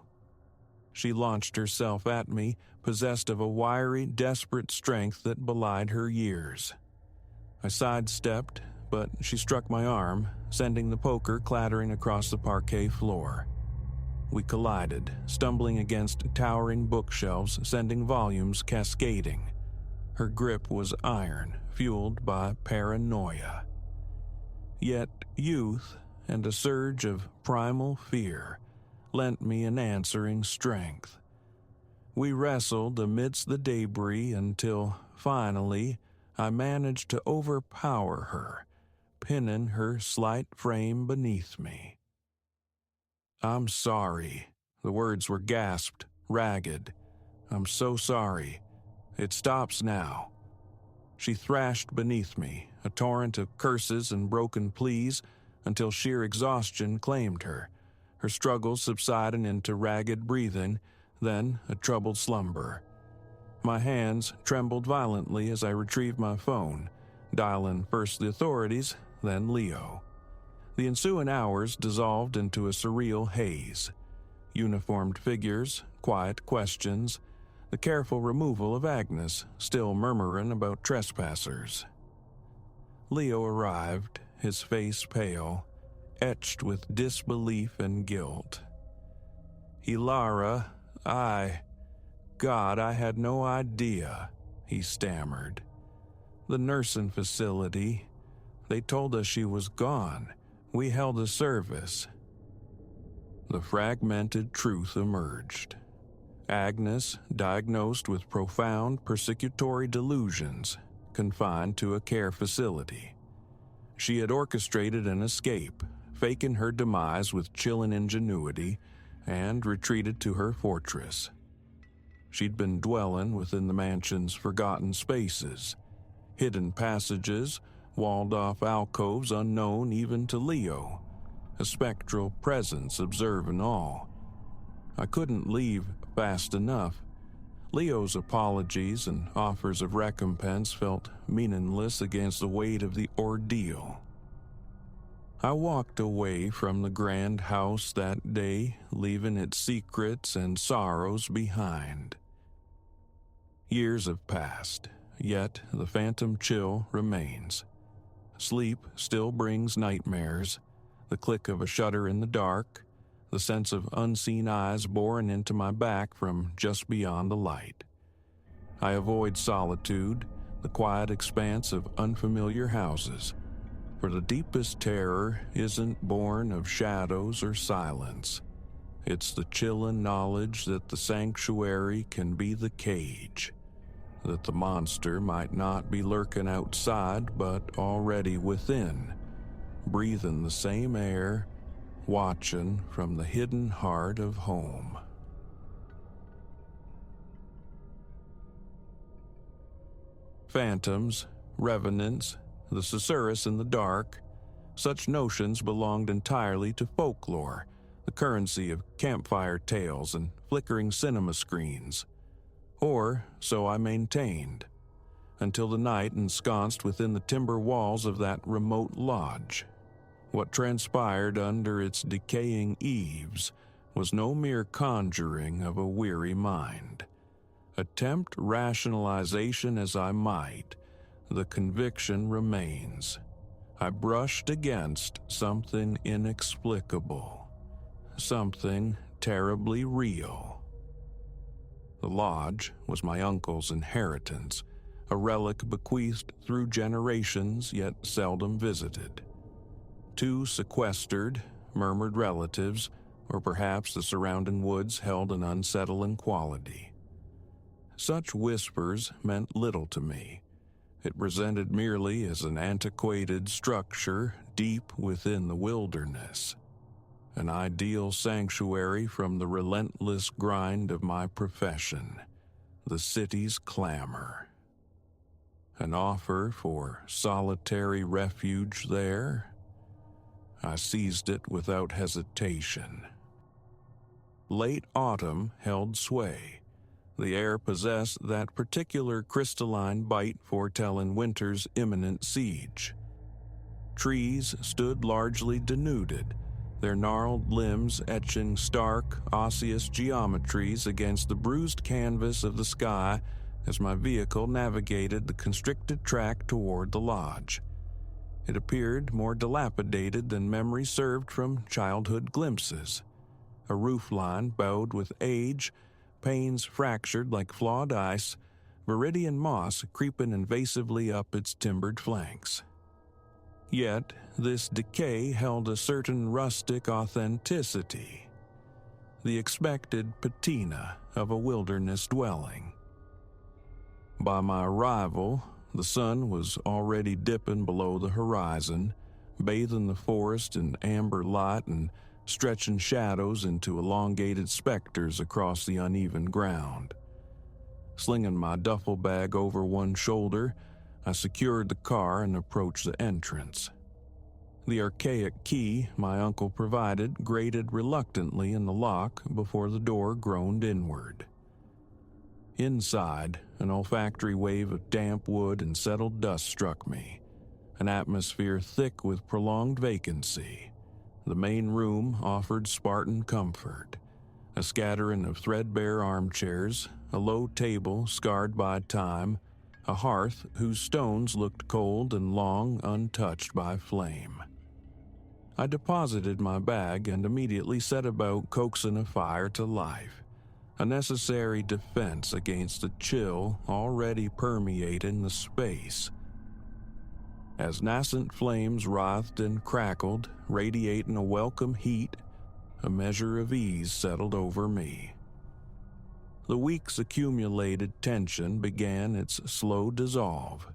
She launched herself at me, possessed of a wiry, desperate strength that belied her years. I sidestepped, but she struck my arm, sending the poker clattering across the parquet floor. We collided, stumbling against towering bookshelves, sending volumes cascading. Her grip was iron, fueled by paranoia. Yet youth and a surge of primal fear lent me an answering strength. We wrestled amidst the debris until, finally, I managed to overpower her, pinning her slight frame beneath me. "I'm sorry." The words were gasped, ragged. "I'm so sorry. It stops now." She thrashed beneath me, a torrent of curses and broken pleas, until sheer exhaustion claimed her, her struggles subsiding into ragged breathing, then a troubled slumber. My hands trembled violently as I retrieved my phone, dialing first the authorities, then Leo. The ensuing hours dissolved into a surreal haze. Uniformed figures, quiet questions, the careful removal of Agnes, still murmuring about trespassers. Leo arrived, his face pale, etched with disbelief and guilt. "Hilara, God, I had no idea," he stammered. "The nursing facility, they told us she was gone. We held a service." The fragmented truth emerged. Agnes, diagnosed with profound persecutory delusions, confined to a care facility. She had orchestrated an escape, faking her demise with chilling ingenuity, and retreated to her fortress. She'd been dwelling within the mansion's forgotten spaces, hidden passages, walled-off alcoves unknown even to Leo, a spectral presence observing all. I couldn't leave fast enough. Leo's apologies and offers of recompense felt meaningless against the weight of the ordeal. I walked away from the grand house that day, leaving its secrets and sorrows behind. Years have passed, yet the phantom chill remains. Sleep still brings nightmares, the click of a shutter in the dark, the sense of unseen eyes boring into my back from just beyond the light. I avoid solitude, the quiet expanse of unfamiliar houses, for the deepest terror isn't born of shadows or silence. It's the chilling knowledge that the sanctuary can be the cage, that the monster might not be lurking outside but already within, breathing the same air, watching from the hidden heart of home. Phantoms, revenants, the susurrus in the dark, such notions belonged entirely to folklore, the currency of campfire tales and flickering cinema screens. Or so I maintained, until the night ensconced within the timber walls of that remote lodge. What transpired under its decaying eaves was no mere conjuring of a weary mind. Attempt rationalization as I might, the conviction remains. I brushed against something inexplicable, something terribly real. The lodge was my uncle's inheritance, a relic bequeathed through generations yet seldom visited. Two sequestered, murmured relatives, or perhaps the surrounding woods held an unsettling quality. Such whispers meant little to me. It presented merely as an antiquated structure deep within the wilderness, an ideal sanctuary from the relentless grind of my profession, the city's clamor. An offer for solitary refuge there? I seized it without hesitation. Late autumn held sway. The air possessed that particular crystalline bite foretelling winter's imminent siege. Trees stood largely denuded, their gnarled limbs etching stark, osseous geometries against the bruised canvas of the sky as my vehicle navigated the constricted track toward the lodge. It appeared more dilapidated than memory served from childhood glimpses. A roofline bowed with age, panes fractured like flawed ice, viridian moss creeping invasively up its timbered flanks. Yet this decay held a certain rustic authenticity, the expected patina of a wilderness dwelling. By my arrival, the sun was already dipping below the horizon, bathing the forest in amber light and stretching shadows into elongated specters across the uneven ground. Slinging my duffel bag over one shoulder, I secured the car and approached the entrance. The archaic key my uncle provided grated reluctantly in the lock before the door groaned inward. Inside, an olfactory wave of damp wood and settled dust struck me, an atmosphere thick with prolonged vacancy. The main room offered Spartan comfort, a scattering of threadbare armchairs, a low table scarred by time, a hearth whose stones looked cold and long untouched by flame. I deposited my bag and immediately set about coaxing a fire to life, a necessary defense against the chill already permeating the space. As nascent flames writhed and crackled, radiating a welcome heat, a measure of ease settled over me. The week's accumulated tension began its slow dissolve.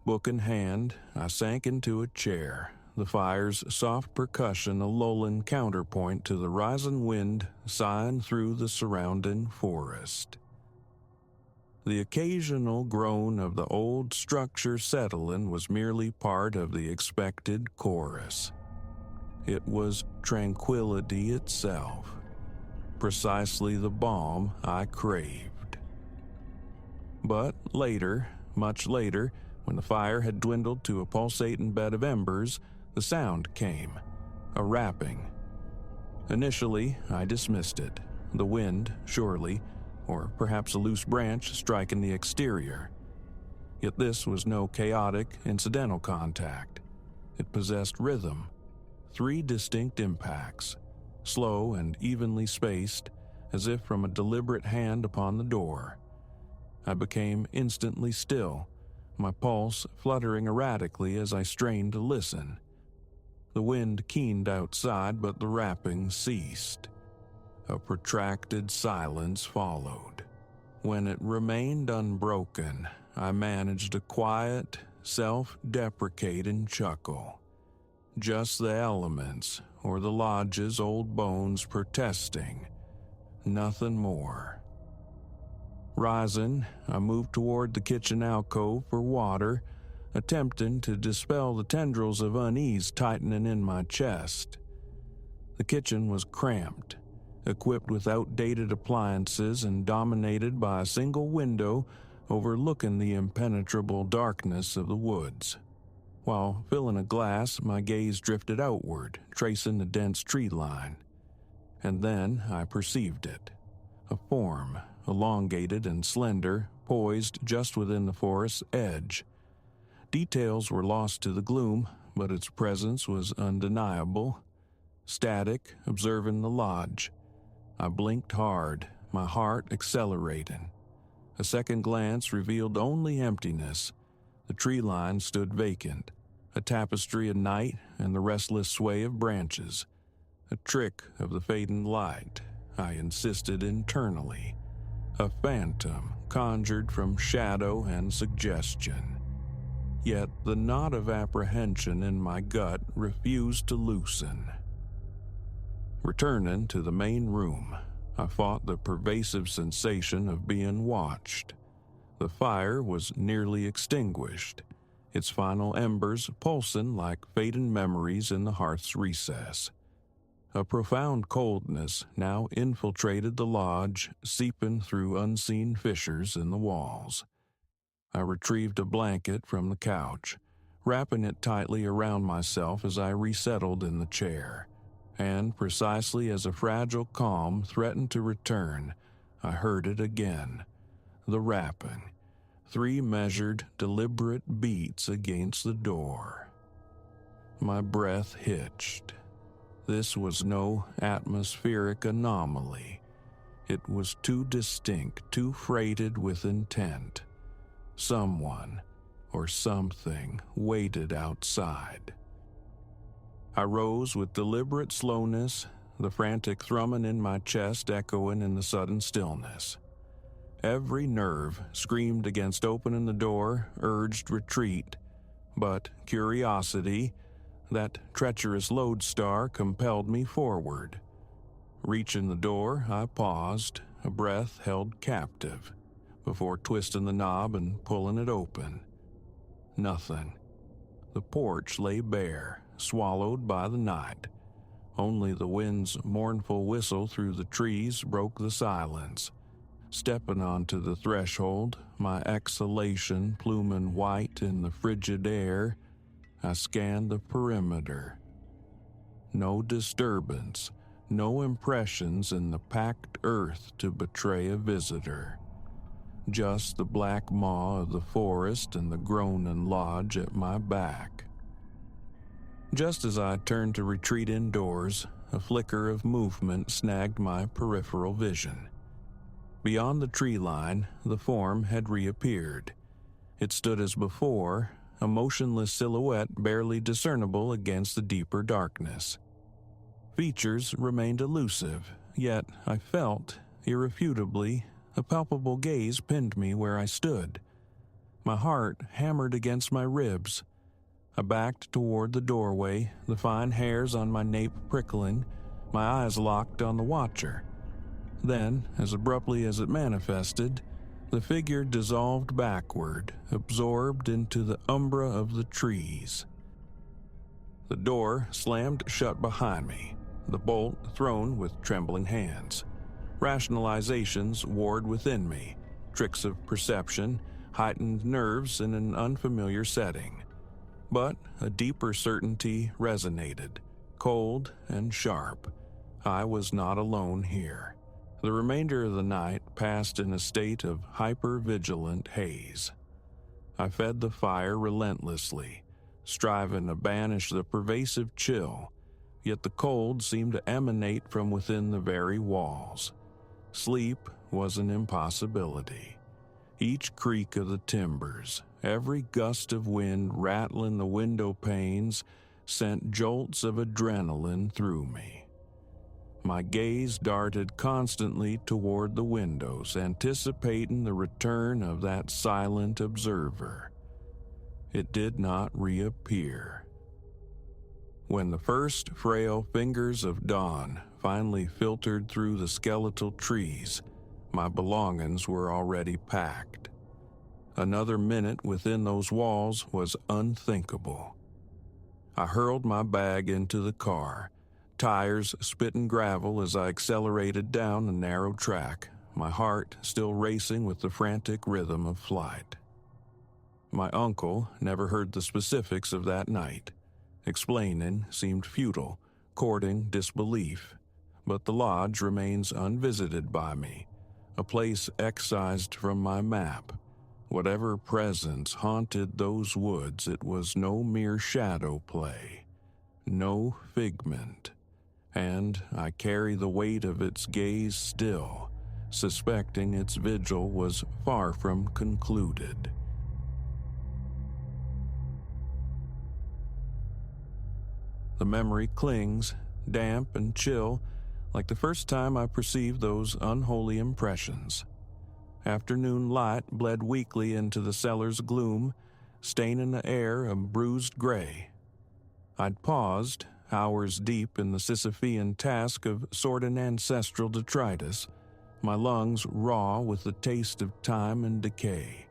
Book in hand, I sank into a chair, the fire's soft percussion a lulling counterpoint to the rising wind sighing through the surrounding forest. The occasional groan of the old structure settling was merely part of the expected chorus. It was tranquility itself, precisely the balm I craved. But later, much later, when the fire had dwindled to a pulsating bed of embers, the sound came, a rapping. Initially, I dismissed it, the wind, surely, or perhaps a loose branch striking the exterior. Yet this was no chaotic, incidental contact. It possessed rhythm, 3 distinct impacts, slow and evenly spaced, as if from a deliberate hand upon the door. I became instantly still, my pulse fluttering erratically as I strained to listen. The wind keened outside, but the rapping ceased. A protracted silence followed. When it remained unbroken, I managed a quiet, self-deprecating chuckle. Just the elements, or the lodge's old bones protesting. Nothing more. Rising, I moved toward the kitchen alcove for water, attempting to dispel the tendrils of unease tightening in my chest. The kitchen was cramped, equipped with outdated appliances and dominated by a single window overlooking the impenetrable darkness of the woods. While filling a glass, my gaze drifted outward, tracing the dense tree line. And then I perceived it. A form, elongated and slender, poised just within the forest's edge. Details were lost to the gloom, but its presence was undeniable. Static, observing the lodge. I blinked hard, my heart accelerating. A second glance revealed only emptiness. The tree line stood vacant, a tapestry of night and the restless sway of branches. A trick of the fading light, I insisted internally. A phantom conjured from shadow and suggestion. Yet the knot of apprehension in my gut refused to loosen. Returning to the main room, I fought the pervasive sensation of being watched. The fire was nearly extinguished, its final embers pulsing like fading memories in the hearth's recess. A profound coldness now infiltrated the lodge, seeping through unseen fissures in the walls. I retrieved a blanket from the couch, wrapping it tightly around myself as I resettled in the chair. And precisely as a fragile calm threatened to return, I heard it again. The rapping. 3 measured, deliberate beats against the door. My breath hitched. This was no atmospheric anomaly. It was too distinct, too freighted with intent. Someone or something waited outside. I rose with deliberate slowness, the frantic thrumming in my chest echoing in the sudden stillness. Every nerve screamed against opening the door, urged retreat, but curiosity, that treacherous lodestar, compelled me forward. Reaching the door, I paused, a breath held captive, before twisting the knob and pulling it open. Nothing. The porch lay bare, swallowed by the night. Only the wind's mournful whistle through the trees broke the silence. Stepping onto the threshold, my exhalation pluming white in the frigid air, I scanned the perimeter. No disturbance, no impressions in the packed earth to betray a visitor. Just the black maw of the forest and the groaning lodge at my back. Just as I turned to retreat indoors, a flicker of movement snagged my peripheral vision. Beyond the tree line, the form had reappeared. It stood as before, a motionless silhouette barely discernible against the deeper darkness. Features remained elusive, yet I felt, irrefutably, a palpable gaze pinned me where I stood. My heart hammered against my ribs. I backed toward the doorway, the fine hairs on my nape prickling, my eyes locked on the watcher. Then, as abruptly as it manifested, the figure dissolved backward, absorbed into the umbra of the trees. The door slammed shut behind me, the bolt thrown with trembling hands. Rationalizations warred within me, tricks of perception, heightened nerves in an unfamiliar setting. But a deeper certainty resonated, cold and sharp. I was not alone here. The remainder of the night passed in a state of hyper-vigilant haze. I fed the fire relentlessly, striving to banish the pervasive chill, yet the cold seemed to emanate from within the very walls. Sleep was an impossibility. Each creak of the timbers, every gust of wind rattling the window panes, sent jolts of adrenaline through me. My gaze darted constantly toward the windows, anticipating the return of that silent observer. It did not reappear. When the first frail fingers of dawn finally filtered through the skeletal trees, my belongings were already packed. Another minute within those walls was unthinkable. I hurled my bag into the car, tires spitting gravel as I accelerated down the narrow track, my heart still racing with the frantic rhythm of flight. My uncle never heard the specifics of that night. Explaining seemed futile, courting disbelief, but the lodge remains unvisited by me, a place excised from my map. Whatever presence haunted those woods, it was no mere shadow play, no figment, and I carry the weight of its gaze still, suspecting its vigil was far from concluded. The memory clings, damp and chill, like the first time I perceived those unholy impressions. Afternoon light bled weakly into the cellar's gloom, staining the air a bruised gray. I'd paused, hours deep in the Sisyphean task of sorting ancestral detritus, my lungs raw with the taste of time and decay.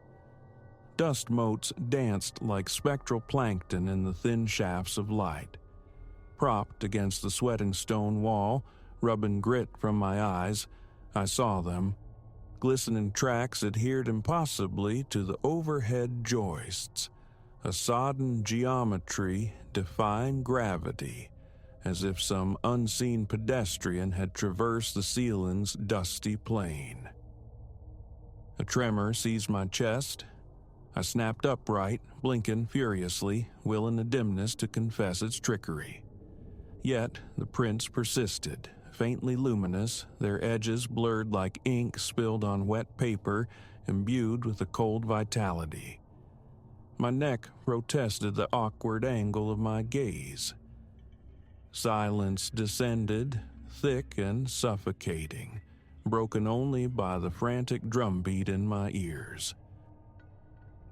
Dust motes danced like spectral plankton in the thin shafts of light. Propped against the sweating stone wall, rubbing grit from my eyes, I saw them. Glistening tracks adhered impossibly to the overhead joists, a sodden geometry defying gravity, as if some unseen pedestrian had traversed the ceiling's dusty plane. A tremor seized my chest. I snapped upright, blinking furiously, willing the dimness to confess its trickery. Yet the prints persisted, faintly luminous, their edges blurred like ink spilled on wet paper, imbued with a cold vitality. My neck protested the awkward angle of my gaze. Silence descended, thick and suffocating, broken only by the frantic drumbeat in my ears.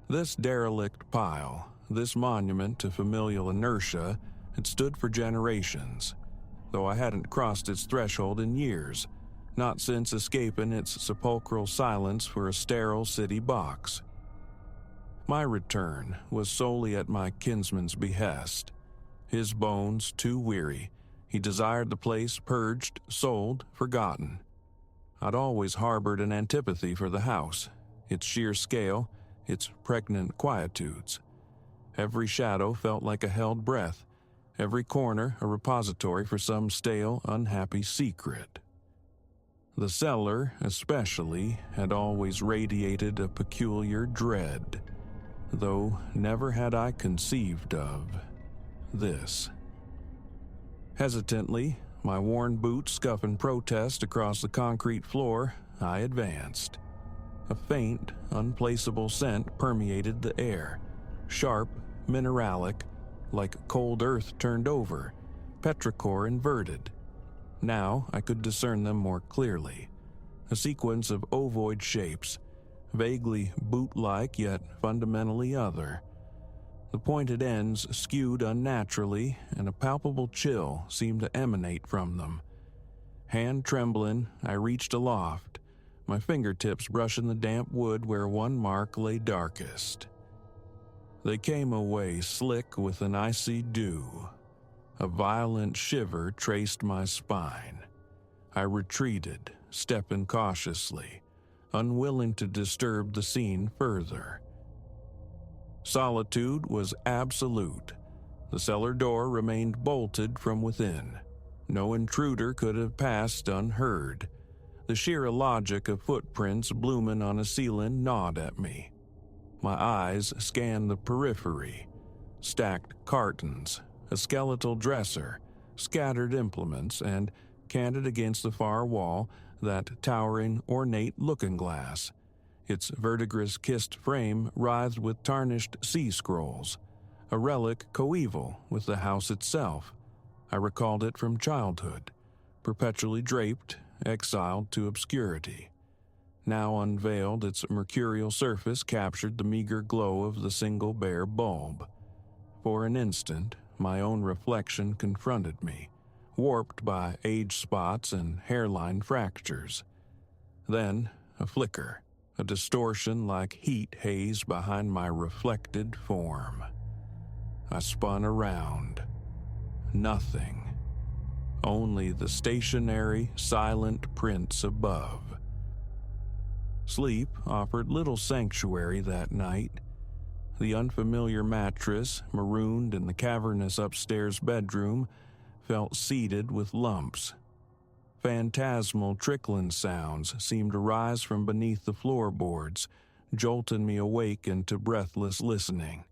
This derelict pile, this monument to familial inertia, had stood for generations, though I hadn't crossed its threshold in years, not since escaping its sepulchral silence for a sterile city box. My return was solely at my kinsman's behest. His bones too weary, he desired the place purged, sold, forgotten. I'd always harbored an antipathy for the house, its sheer scale, its pregnant quietudes. Every shadow felt like a held breath, every corner a repository for some stale, unhappy secret. The cellar, especially, had always radiated a peculiar dread, though never had I conceived of this. Hesitantly, my worn boots scuffing protest across the concrete floor, I advanced. A faint, unplaceable scent permeated the air, sharp, mineralic, like cold earth turned over, petrichor inverted. Now I could discern them more clearly. A sequence of ovoid shapes, vaguely boot-like yet fundamentally other. The pointed ends skewed unnaturally, and a palpable chill seemed to emanate from them. Hand trembling, I reached aloft, my fingertips brushing the damp wood where one mark lay darkest. They came away slick with an icy dew. A violent shiver traced my spine. I retreated, stepping cautiously, unwilling to disturb the scene further. Solitude was absolute. The cellar door remained bolted from within. No intruder could have passed unheard. The sheer illogic of footprints blooming on a ceiling gnawed at me. My eyes scanned the periphery. Stacked cartons, a skeletal dresser, scattered implements, and, canted against the far wall, that towering, ornate looking-glass. Its verdigris kissed frame writhed with tarnished sea scrolls, a relic coeval with the house itself. I recalled it from childhood, perpetually draped, exiled to obscurity. Now unveiled, its mercurial surface captured the meager glow of the single bare bulb. For an instant, my own reflection confronted me, warped by age spots and hairline fractures. Then, a flicker, a distortion like heat haze behind my reflected form. I spun around. Nothing. Only the stationary, silent prints above. Sleep offered little sanctuary that night. The unfamiliar mattress, marooned in the cavernous upstairs bedroom, felt seeded with lumps. Phantasmal trickling sounds seemed to rise from beneath the floorboards, jolting me awake into breathless listening.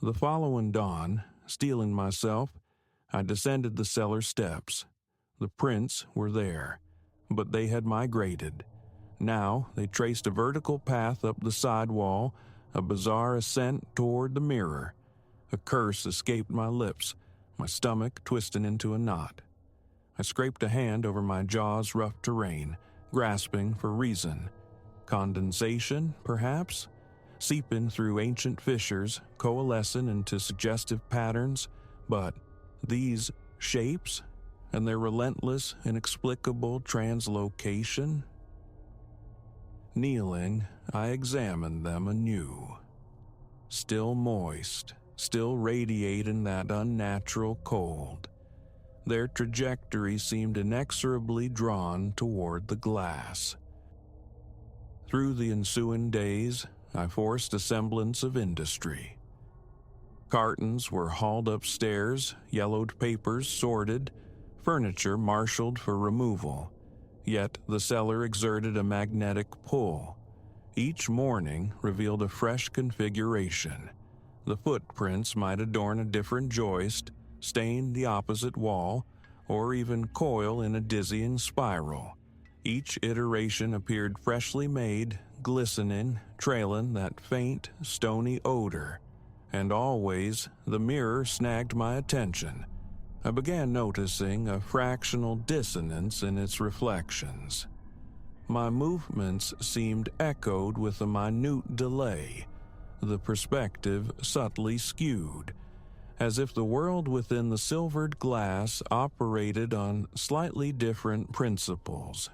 The following dawn, steeling myself, I descended the cellar steps. The prints were there, but they had migrated. Now they traced a vertical path up the side wall, a bizarre ascent toward the mirror. A curse escaped my lips, my stomach twisting into a knot. I scraped a hand over my jaw's rough terrain, grasping for reason. Condensation, perhaps? Seeping through ancient fissures, coalescing into suggestive patterns. But these shapes, and their relentless, inexplicable translocation? Kneeling, I examined them anew. Still moist, still radiating that unnatural cold. Their trajectory seemed inexorably drawn toward the glass. Through the ensuing days, I forced a semblance of industry. Cartons were hauled upstairs, yellowed papers sorted, furniture marshaled for removal. Yet the cellar exerted a magnetic pull. Each morning revealed a fresh configuration. The footprints might adorn a different joist, stain the opposite wall, or even coil in a dizzying spiral. Each iteration appeared freshly made, glistening, trailing that faint, stony odor. And always, the mirror snagged my attention. I began noticing a fractional dissonance in its reflections. My movements seemed echoed with a minute delay, the perspective subtly skewed, as if the world within the silvered glass operated on slightly different principles.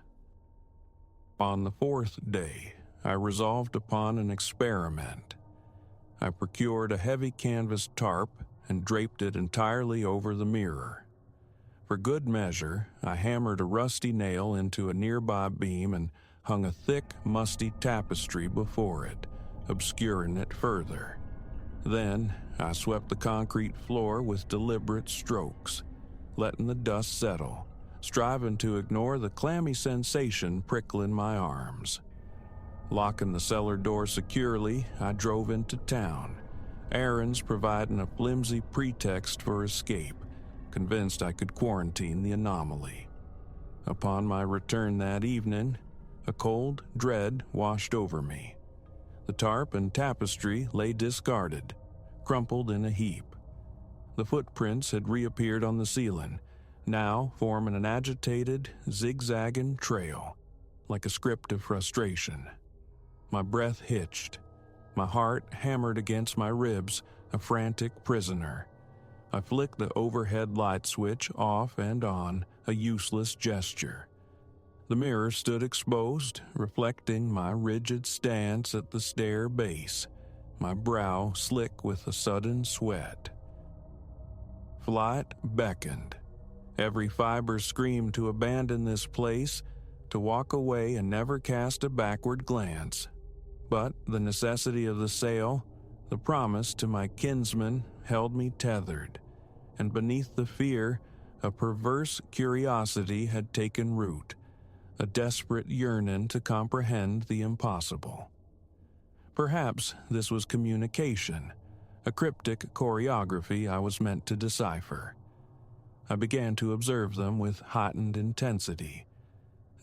On the fourth day, I resolved upon an experiment. I procured a heavy canvas tarp and draped it entirely over the mirror. For good measure, I hammered a rusty nail into a nearby beam and hung a thick, musty tapestry before it, obscuring it further. Then, I swept the concrete floor with deliberate strokes, letting the dust settle, striving to ignore the clammy sensation prickling my arms. Locking the cellar door securely, I drove into town, errands providing a flimsy pretext for escape, convinced I could quarantine the anomaly. Upon my return that evening, a cold dread washed over me. The tarp and tapestry lay discarded, crumpled in a heap. The footprints had reappeared on the ceiling, now forming an agitated, zigzagging trail, like a script of frustration. My breath hitched. My heart hammered against my ribs, a frantic prisoner. I flicked the overhead light switch off and on, a useless gesture. The mirror stood exposed, reflecting my rigid stance at the stair base, my brow slick with a sudden sweat. Flight beckoned. Every fiber screamed to abandon this place, to walk away and never cast a backward glance. But the necessity of the sale, the promise to my kinsman, held me tethered, and beneath the fear, a perverse curiosity had taken root, a desperate yearning to comprehend the impossible. Perhaps this was communication, a cryptic choreography I was meant to decipher. I began to observe them with heightened intensity.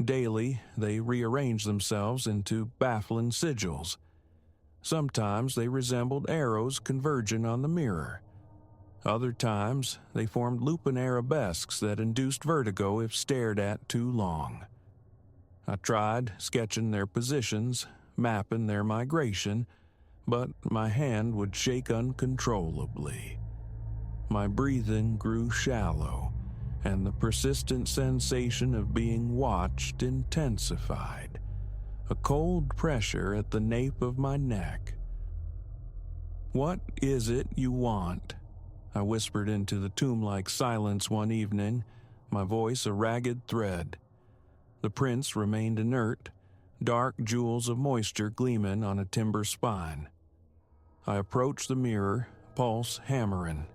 Daily, they rearranged themselves into baffling sigils. Sometimes they resembled arrows converging on the mirror. Other times, they formed lupin arabesques that induced vertigo if stared at too long. I tried sketching their positions, mapping their migration, but my hand would shake uncontrollably. My breathing grew shallow, and the persistent sensation of being watched intensified, a cold pressure at the nape of my neck. "What is it you want?" I whispered into the tomb-like silence one evening, my voice a ragged thread. The prints remained inert, dark jewels of moisture gleaming on a timber spine. I approached the mirror, pulse hammering.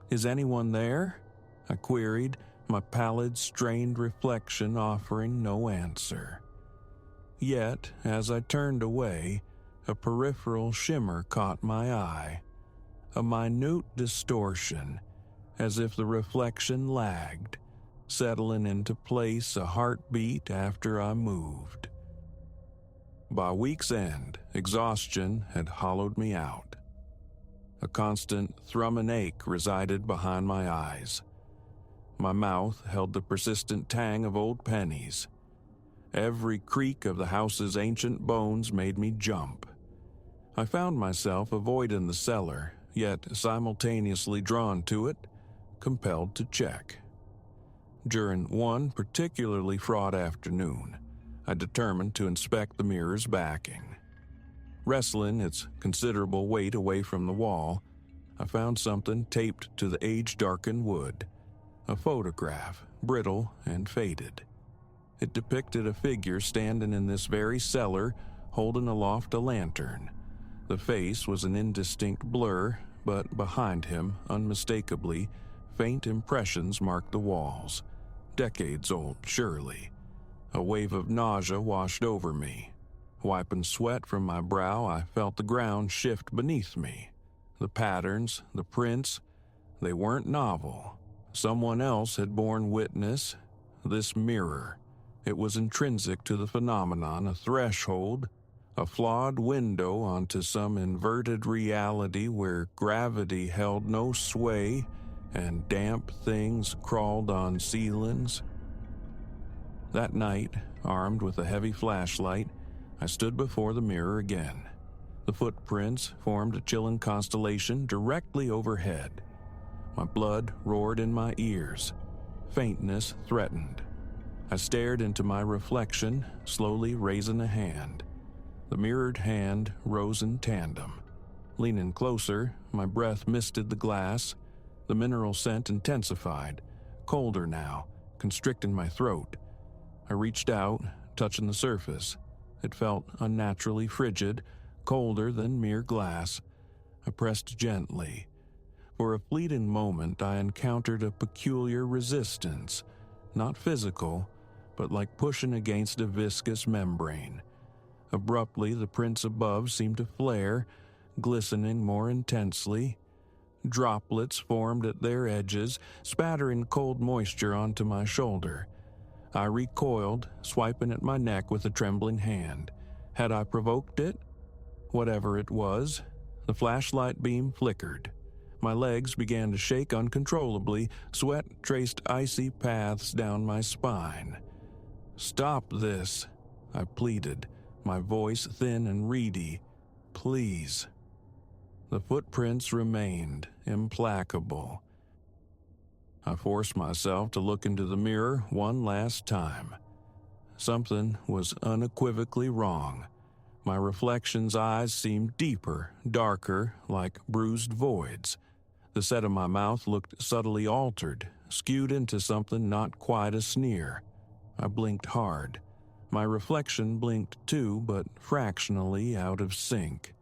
"Is anyone there?" I queried, my pallid, strained reflection offering no answer. Yet, as I turned away, a peripheral shimmer caught my eye, a minute distortion, as if the reflection lagged, settling into place a heartbeat after I moved. By week's end, exhaustion had hollowed me out. A constant thrumming ache resided behind my eyes. My mouth held the persistent tang of old pennies. Every creak of the house's ancient bones made me jump. I found myself avoiding the cellar, yet simultaneously drawn to it, compelled to check. During one particularly fraught afternoon, I determined to inspect the mirror's backing. Wrestling its considerable weight away from the wall, I found something taped to the age-darkened wood, a photograph, brittle and faded. It depicted a figure standing in this very cellar, holding aloft a lantern. The face was an indistinct blur, but behind him, unmistakably, faint impressions marked the walls. Decades old, surely. A wave of nausea washed over me. Wiping sweat from my brow, I felt the ground shift beneath me. The patterns, the prints, they weren't novel. Someone else had borne witness. This mirror. It was intrinsic to the phenomenon, a threshold, a flawed window onto some inverted reality where gravity held no sway and damp things crawled on ceilings. That night, armed with a heavy flashlight, I stood before the mirror again. The footprints formed a chilling constellation directly overhead. My blood roared in my ears. Faintness threatened. I stared into my reflection, slowly raising a hand. The mirrored hand rose in tandem. Leaning closer, my breath misted the glass. The mineral scent intensified, colder now, constricting my throat. I reached out, touching the surface. It felt unnaturally frigid, colder than mere glass. I pressed gently. For a fleeting moment, I encountered a peculiar resistance, not physical, but like pushing against a viscous membrane. Abruptly, the prints above seemed to flare, glistening more intensely. Droplets formed at their edges, spattering cold moisture onto my shoulder. I recoiled, swiping at my neck with a trembling hand. Had I provoked it? Whatever it was, the flashlight beam flickered. My legs began to shake uncontrollably, sweat traced icy paths down my spine. "Stop this," I pleaded, my voice thin and reedy. "Please." The footprints remained, implacable. I forced myself to look into the mirror one last time. Something was unequivocally wrong. My reflection's eyes seemed deeper, darker, like bruised voids. The set of my mouth looked subtly altered, skewed into something not quite a sneer. I blinked hard. My reflection blinked too, but fractionally out of sync.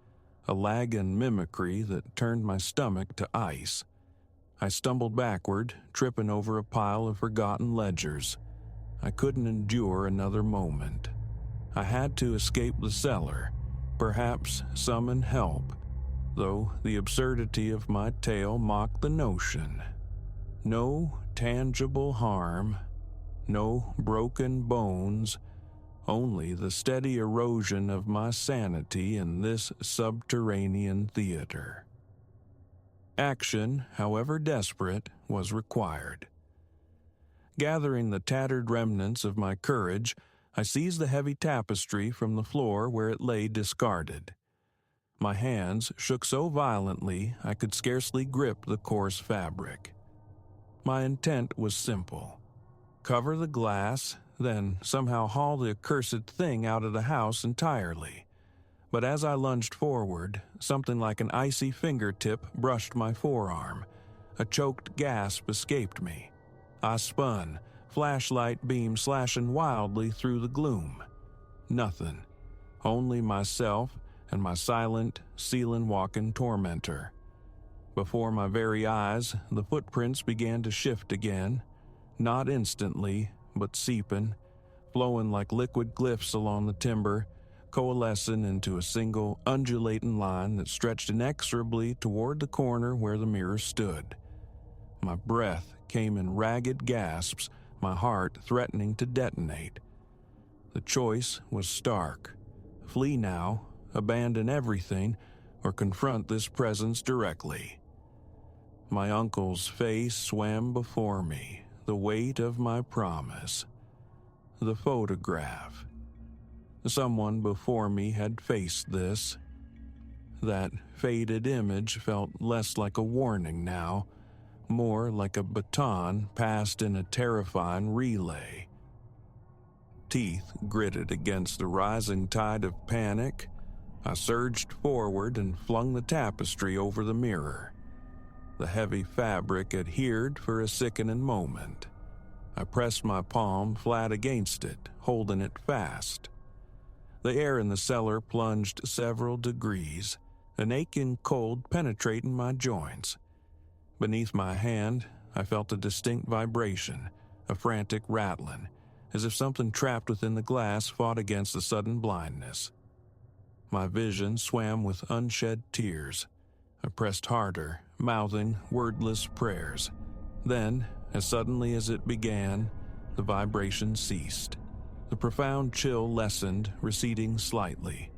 A lag in mimicry that turned my stomach to ice. I stumbled backward, tripping over a pile of forgotten ledgers. I couldn't endure another moment. I had to escape the cellar, perhaps summon help, though the absurdity of my tale mocked the notion. No tangible harm, no broken bones, only the steady erosion of my sanity in this subterranean theater. Action, however desperate, was required. Gathering the tattered remnants of my courage, I seized the heavy tapestry from the floor where it lay discarded. My hands shook so violently I could scarcely grip the coarse fabric. My intent was simple. Cover the glass, then somehow haul the accursed thing out of the house entirely. But as I lunged forward, something like an icy fingertip brushed my forearm. A choked gasp escaped me. I spun, flashlight beam slashing wildly through the gloom. Nothing. Only myself and my silent, ceiling-walking tormentor. Before my very eyes, the footprints began to shift again, not instantly, but seeping, flowing like liquid glyphs along the timber, coalescing into a single, undulating line that stretched inexorably toward the corner where the mirror stood. My breath came in ragged gasps, my heart threatening to detonate. The choice was stark. Flee now, abandon everything, or confront this presence directly. My uncle's face swam before me, the weight of my promise. The photograph. Someone before me had faced this. That faded image felt less like a warning now, more like a baton passed in a terrifying relay. Teeth gritted against the rising tide of panic. I surged forward and flung the tapestry over the mirror. The heavy fabric adhered for a sickening moment. I pressed my palm flat against it, holding it fast. The air in the cellar plunged several degrees, an aching cold penetrating my joints. Beneath my hand, I felt a distinct vibration, a frantic rattling, as if something trapped within the glass fought against the sudden blindness. My vision swam with unshed tears. I pressed harder, mouthing wordless prayers. Then, as suddenly as it began, the vibration ceased. The profound chill lessened, receding slightly.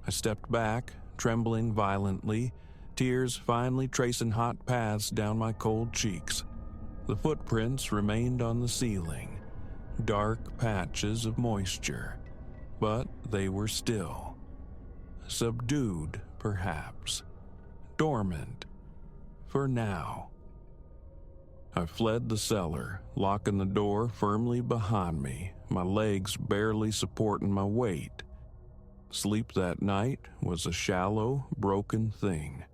I stepped back, trembling violently, tears finally tracing hot paths down my cold cheeks. The footprints remained on the ceiling, dark patches of moisture, but they were still. Subdued, perhaps. Dormant. For now. I fled the cellar, locking the door firmly behind me, my legs barely supporting my weight. Sleep that night was a shallow, broken thing,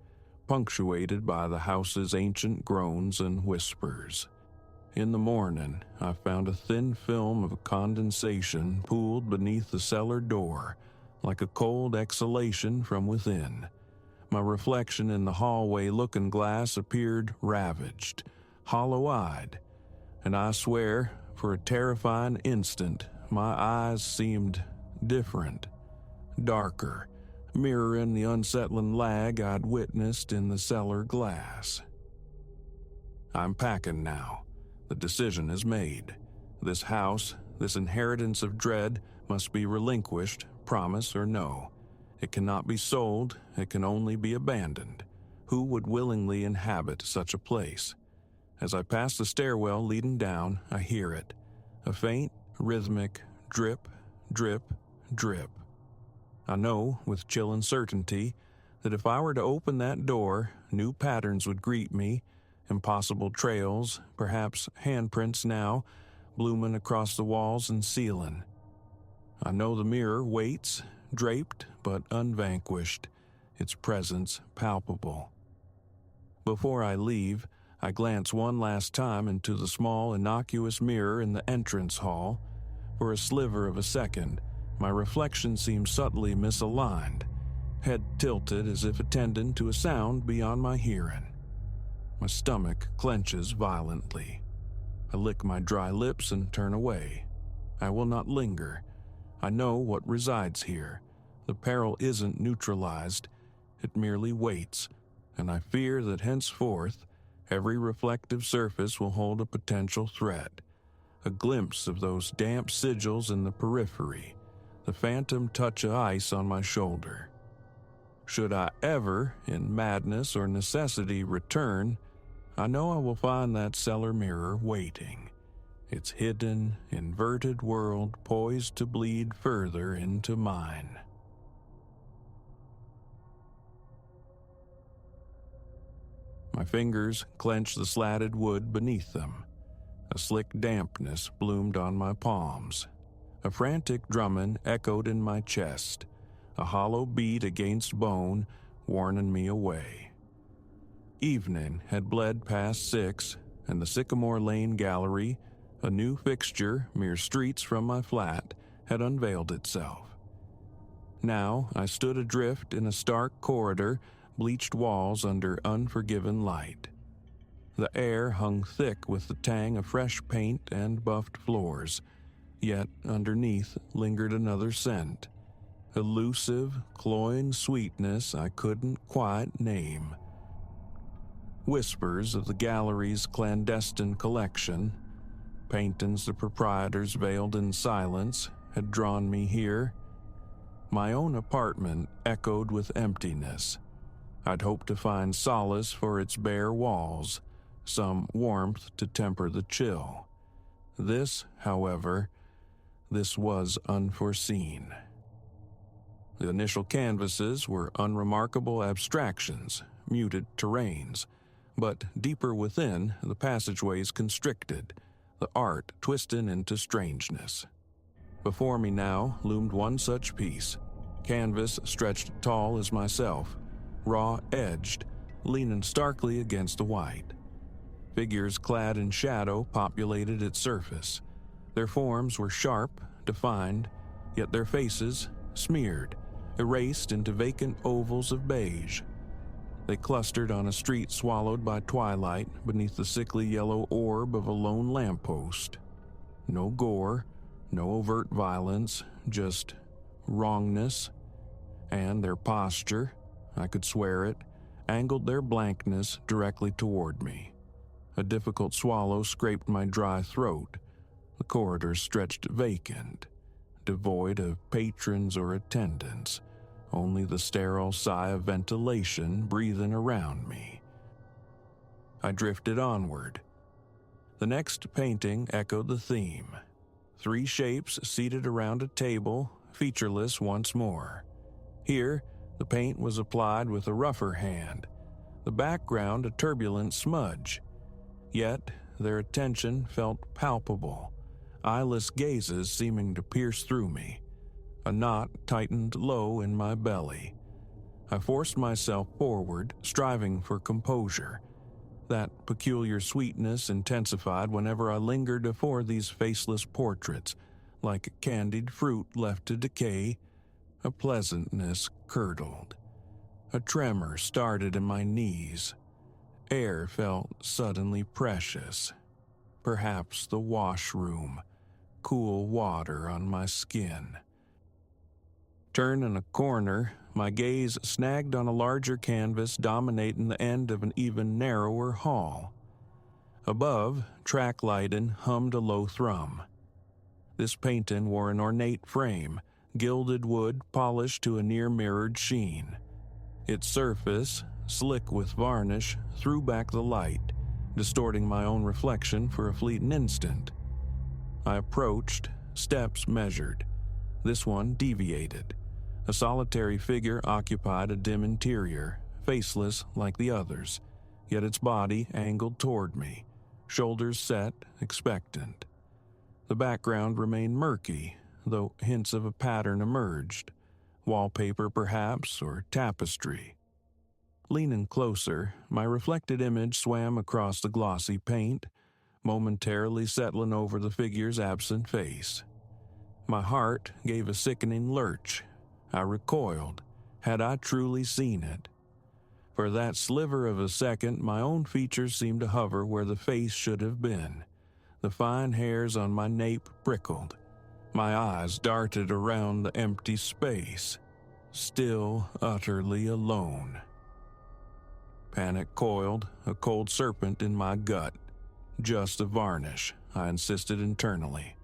punctuated by the house's ancient groans and whispers. In the morning, I found a thin film of condensation pooled beneath the cellar door, like a cold exhalation from within. My reflection in the hallway looking-glass appeared ravaged, hollow-eyed, and I swear, for a terrifying instant, my eyes seemed different, darker, mirroring the unsettling lag I'd witnessed in the cellar glass. I'm packing now. The decision is made. This house, this inheritance of dread, must be relinquished, promise or no. It cannot be sold, it can only be abandoned. Who would willingly inhabit such a place? As I pass the stairwell leading down, I hear it. A faint, rhythmic drip, drip, drip. I know, with chilling certainty, that if I were to open that door, new patterns would greet me, impossible trails, perhaps handprints now, blooming across the walls and ceiling. I know the mirror waits, draped but unvanquished, its presence palpable. Before I leave, I glance one last time into the small, innocuous mirror in the entrance hall. For a sliver of a second, my reflection seems subtly misaligned, head tilted as if attending to a sound beyond my hearing. My stomach clenches violently. I lick my dry lips and turn away. I will not linger. I know what resides here. The peril isn't neutralized. It merely waits, and I fear that henceforth, every reflective surface will hold a potential threat. A glimpse of those damp sigils in the periphery, the phantom touch of ice on my shoulder. Should I ever, in madness or necessity, return, I know I will find that cellar mirror waiting, its hidden, inverted world poised to bleed further into mine. My fingers clenched the slatted wood beneath them. A slick dampness bloomed on my palms. A frantic drumming echoed in my chest, a hollow beat against bone, warning me away. Evening had bled past 6, and the Sycamore Lane Gallery, a new fixture mere streets from my flat, had unveiled itself. Now I stood adrift in a stark corridor, bleached walls under unforgiven light. The air hung thick with the tang of fresh paint and buffed floors, yet underneath lingered another scent, elusive, cloying sweetness I couldn't quite name. Whispers of the gallery's clandestine collection, paintings the proprietors veiled in silence, had drawn me here. My own apartment echoed with emptiness. I'd hoped to find solace for its bare walls, some warmth to temper the chill. This, however, this was unforeseen. The initial canvases were unremarkable abstractions, muted terrains, but deeper within, the passageways constricted, the art twisting into strangeness. Before me now loomed one such piece, canvas stretched tall as myself, raw-edged, leaning starkly against the white. Figures clad in shadow populated its surface. Their forms were sharp, defined, yet their faces smeared, erased into vacant ovals of beige. They clustered on a street swallowed by twilight beneath the sickly yellow orb of a lone lamppost. No gore, no overt violence, just wrongness. And their posture, I could swear it, angled their blankness directly toward me. A difficult swallow scraped my dry throat. The corridor stretched vacant, devoid of patrons or attendants, only the sterile sigh of ventilation breathing around me. I drifted onward. The next painting echoed the theme. 3 shapes seated around a table, featureless once more. Here, the paint was applied with a rougher hand, the background a turbulent smudge. Yet their attention felt palpable, eyeless gazes seeming to pierce through me. A knot tightened low in my belly. I forced myself forward, striving for composure. That peculiar sweetness intensified whenever I lingered before these faceless portraits, like candied fruit left to decay. A pleasantness curdled. A tremor started in my knees. Air felt suddenly precious. Perhaps the washroom, cool water on my skin. Turning a corner, my gaze snagged on a larger canvas dominating the end of an even narrower hall. Above, track lighting hummed a low thrum. This painting wore an ornate frame, gilded wood polished to a near-mirrored sheen. Its surface, slick with varnish, threw back the light, distorting my own reflection for a fleeting instant. I approached, steps measured. This one deviated. A solitary figure occupied a dim interior, faceless like the others, yet its body angled toward me, shoulders set, expectant. The background remained murky, though hints of a pattern emerged. Wallpaper perhaps, or tapestry. Leaning closer, my reflected image swam across the glossy paint, momentarily settling over the figure's absent face. My heart gave a sickening lurch. I recoiled. Had I truly seen it? For that sliver of a second, my own features seemed to hover where the face should have been. The fine hairs on my nape prickled. My eyes darted around the empty space, still utterly alone. Panic coiled, a cold serpent in my gut. Just a varnish, I insisted internally.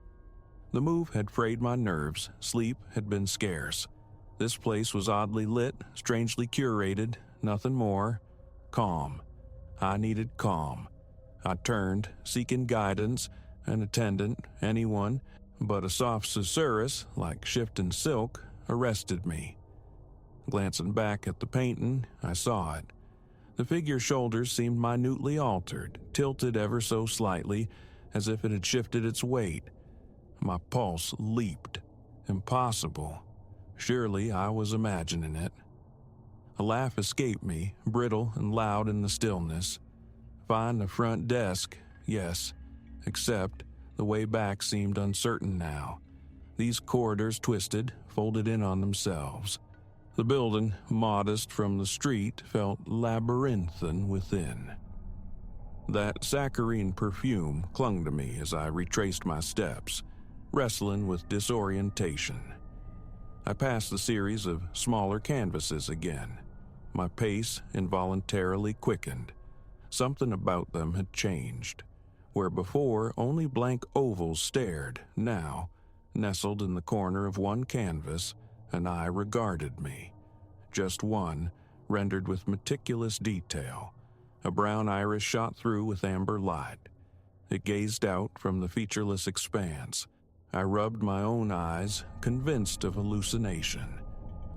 The move had frayed my nerves, sleep had been scarce. This place was oddly lit, strangely curated, nothing more. Calm. I needed calm. I turned, seeking guidance, an attendant, anyone, but a soft susurrus, like shifting silk, arrested me. Glancing back at the painting, I saw it. The figure's shoulders seemed minutely altered, tilted ever so slightly, as if it had shifted its weight. My pulse leaped. Impossible. Surely I was imagining it. A laugh escaped me, brittle and loud in the stillness. Find the front desk, yes, except the way back seemed uncertain now. These corridors twisted, folded in on themselves. The building, modest from the street, felt labyrinthine within. That saccharine perfume clung to me as I retraced my steps, wrestling with disorientation. I passed the series of smaller canvases again. My pace involuntarily quickened. Something about them had changed. Where before only blank ovals stared, now, nestled in the corner of one canvas, an eye regarded me. Just one, rendered with meticulous detail. A brown iris shot through with amber light. It gazed out from the featureless expanse. I rubbed my own eyes, convinced of hallucination.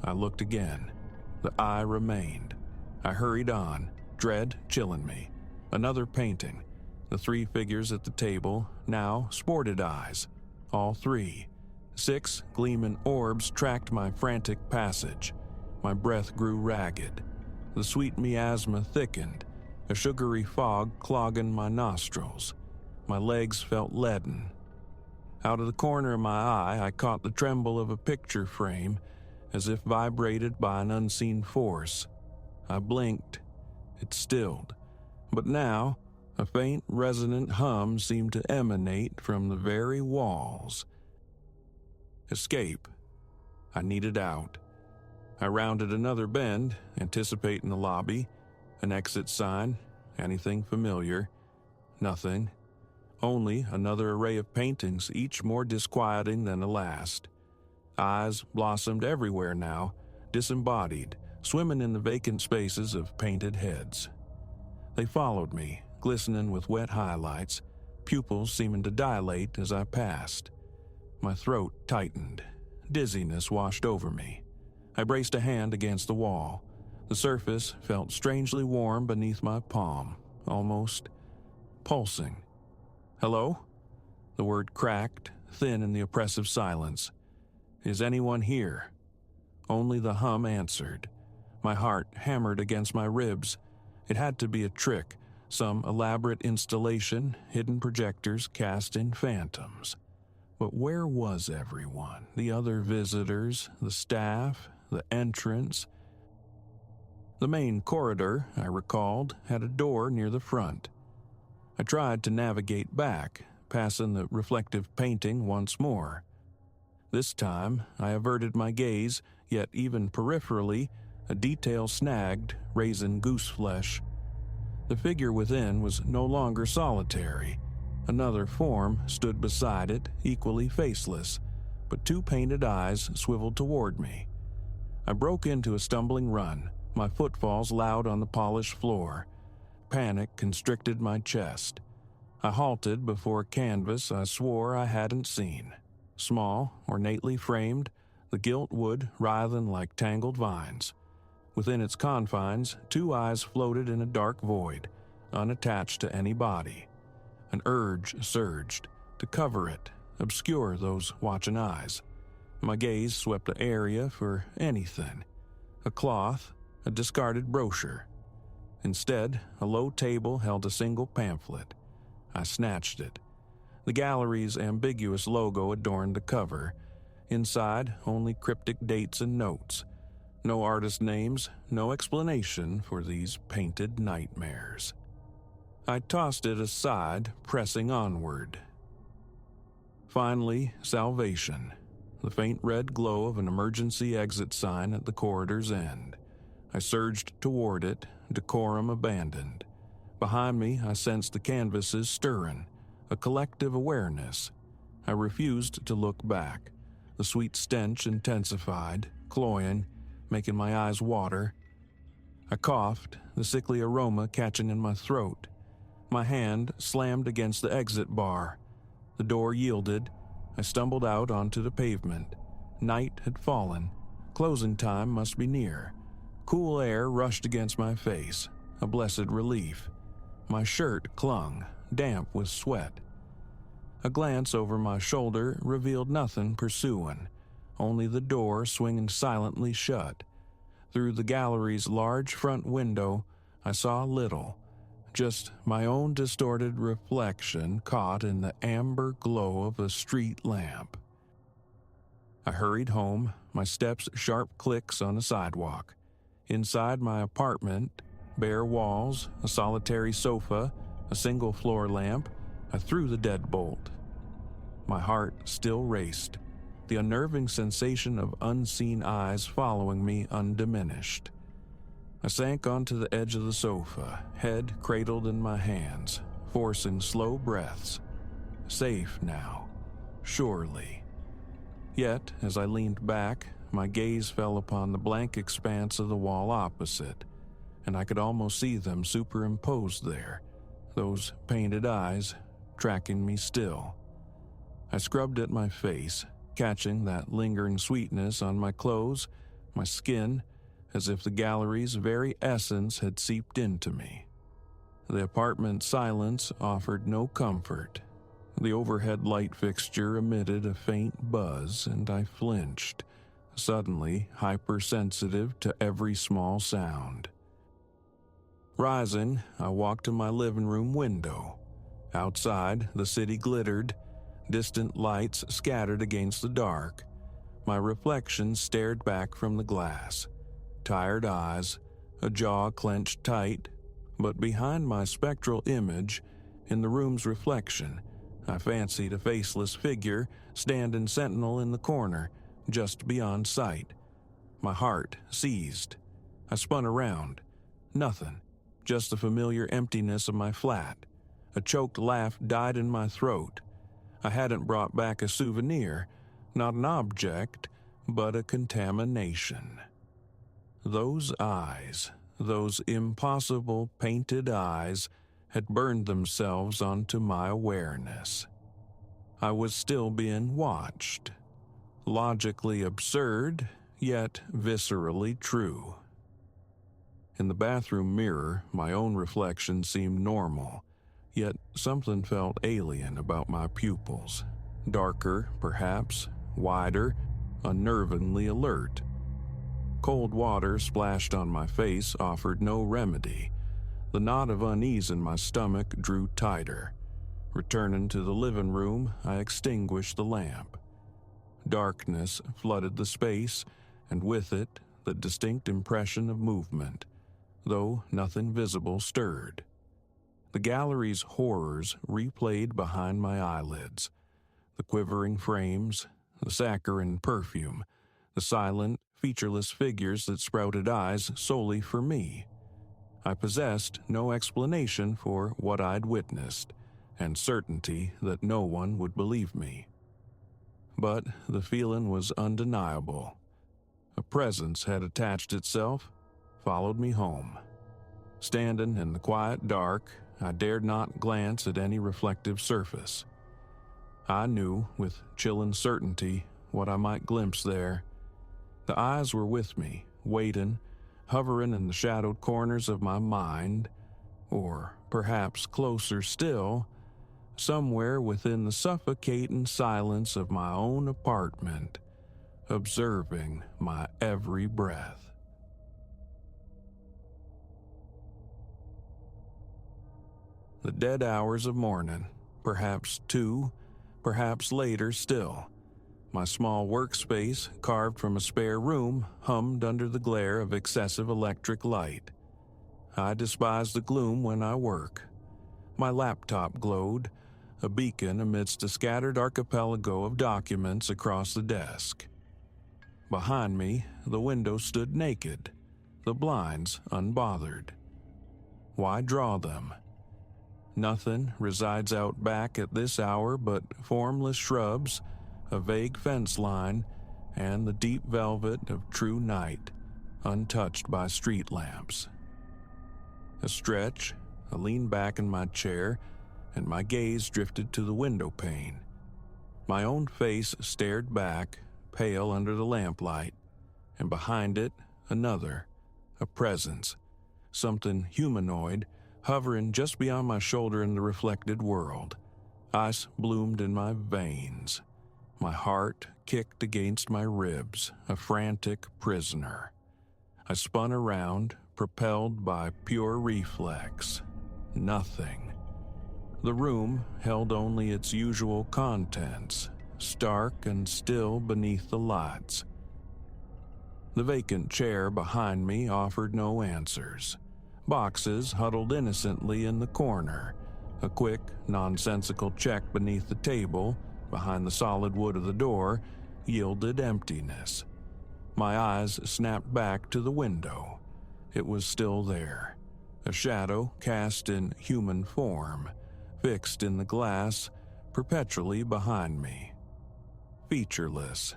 I looked again. The eye remained. I hurried on, dread chilling me. Another painting. The three figures at the table, now sported eyes. All three. 6 gleaming orbs tracked my frantic passage. My breath grew ragged. The sweet miasma thickened, a sugary fog clogging my nostrils. My legs felt leaden. Out of the corner of my eye, I caught the tremble of a picture frame, as if vibrated by an unseen force. I blinked. It stilled. But now, a faint, resonant hum seemed to emanate from the very walls. Escape. I needed out. I rounded another bend, anticipating the lobby, an exit sign, anything familiar. Nothing. Only another array of paintings, each more disquieting than the last. Eyes blossomed everywhere now, disembodied, swimming in the vacant spaces of painted heads. They followed me, glistening with wet highlights, pupils seeming to dilate as I passed. My throat tightened. Dizziness washed over me. I braced a hand against the wall. The surface felt strangely warm beneath my palm, almost pulsing. "Hello?" The word cracked, thin in the oppressive silence. "Is anyone here?" Only the hum answered. My heart hammered against my ribs. It had to be a trick, some elaborate installation, hidden projectors cast in phantoms. But where was everyone? The other visitors, the staff, the entrance? The main corridor, I recalled, had a door near the front. I tried to navigate back, passing the reflective painting once more. This time, I averted my gaze, yet even peripherally, a detail snagged, raising goose flesh. The figure within was no longer solitary. Another form stood beside it, equally faceless, but two painted eyes swiveled toward me. I broke into a stumbling run, my footfalls loud on the polished floor. Panic constricted my chest. I halted before a canvas I swore I hadn't seen. Small, ornately framed, the gilt wood writhing like tangled vines. Within its confines, two eyes floated in a dark void, unattached to any body. An urge surged to cover it, obscure those watching eyes. My gaze swept the area for anything. A cloth, a discarded brochure. Instead, a low table held a single pamphlet. I snatched it. The gallery's ambiguous logo adorned the cover. Inside, only cryptic dates and notes. No artist names, no explanation for these painted nightmares. I tossed it aside, pressing onward. Finally, salvation. The faint red glow of an emergency exit sign at the corridor's end. I surged toward it, decorum abandoned. Behind me, I sensed the canvases stirring, a collective awareness. I refused to look back. The sweet stench intensified, cloying, making my eyes water. I coughed, the sickly aroma catching in my throat. My hand slammed against the exit bar. The door yielded. I stumbled out onto the pavement. Night had fallen. Closing time must be near. Cool air rushed against my face, a blessed relief. My shirt clung, damp with sweat. A glance over my shoulder revealed nothing pursuing, only the door swinging silently shut. Through the gallery's large front window, I saw little, just my own distorted reflection caught in the amber glow of a street lamp. I hurried home, my steps sharp clicks on a sidewalk. Inside my apartment, bare walls, a solitary sofa, a single floor lamp, I threw the deadbolt. My heart still raced, the unnerving sensation of unseen eyes following me undiminished. I sank onto the edge of the sofa, head cradled in my hands, forcing slow breaths. Safe now, surely. Yet, as I leaned back, my gaze fell upon the blank expanse of the wall opposite, and I could almost see them superimposed there, those painted eyes tracking me still. I scrubbed at my face, catching that lingering sweetness on my clothes, my skin, as if the gallery's very essence had seeped into me. The apartment's silence offered no comfort. The overhead light fixture emitted a faint buzz, and I flinched, suddenly hypersensitive to every small sound. Rising, I walked to my living room window. Outside, the city glittered, distant lights scattered against the dark. My reflection stared back from the glass. Tired eyes, a jaw clenched tight, but behind my spectral image, in the room's reflection, I fancied a faceless figure standing sentinel in the corner, just beyond sight. My heart seized. I spun around. Nothing, just the familiar emptiness of my flat. A choked laugh died in my throat. I hadn't brought back a souvenir, not an object, but a contamination. Those eyes, those impossible painted eyes, had burned themselves onto my awareness. I was still being watched. Logically absurd, yet viscerally true. In the bathroom mirror, my own reflection seemed normal, yet something felt alien about my pupils. Darker, perhaps, wider, unnervingly alert. Cold water splashed on my face offered no remedy. The knot of unease in my stomach drew tighter. Returning to the living room, I extinguished the lamp. Darkness flooded the space, and with it, the distinct impression of movement, though nothing visible stirred. The gallery's horrors replayed behind my eyelids. The quivering frames, the saccharine perfume, the silent, featureless figures that sprouted eyes solely for me. I possessed no explanation for what I'd witnessed, and certainty that no one would believe me. But the feeling was undeniable. A presence had attached itself, followed me home. Standing in the quiet dark, I dared not glance at any reflective surface. I knew with chilling certainty what I might glimpse there. The eyes were with me, waiting, hovering in the shadowed corners of my mind, or perhaps closer still, somewhere within the suffocating silence of my own apartment, observing my every breath. The dead hours of morning, perhaps 2, perhaps later still. My small workspace, carved from a spare room, hummed under the glare of excessive electric light. I despise the gloom when I work. My laptop glowed, a beacon amidst a scattered archipelago of documents across the desk. Behind me, the window stood naked, the blinds unbothered. Why draw them? Nothing resides out back at this hour but formless shrubs, a vague fence line, and the deep velvet of true night, untouched by street lamps. A stretch, I leaned back in my chair, and my gaze drifted to the window pane. My own face stared back, pale under the lamplight, and behind it, another, a presence, something humanoid, hovering just beyond my shoulder in the reflected world. Ice bloomed in my veins. My heart kicked against my ribs, a frantic prisoner. I spun around, propelled by pure reflex. Nothing. The room held only its usual contents, stark and still beneath the lights. The vacant chair behind me offered no answers. Boxes huddled innocently in the corner. A quick, nonsensical check beneath the table, behind the solid wood of the door, yielded emptiness. My eyes snapped back to the window. It was still there, a shadow cast in human form, fixed in the glass, perpetually behind me. Featureless,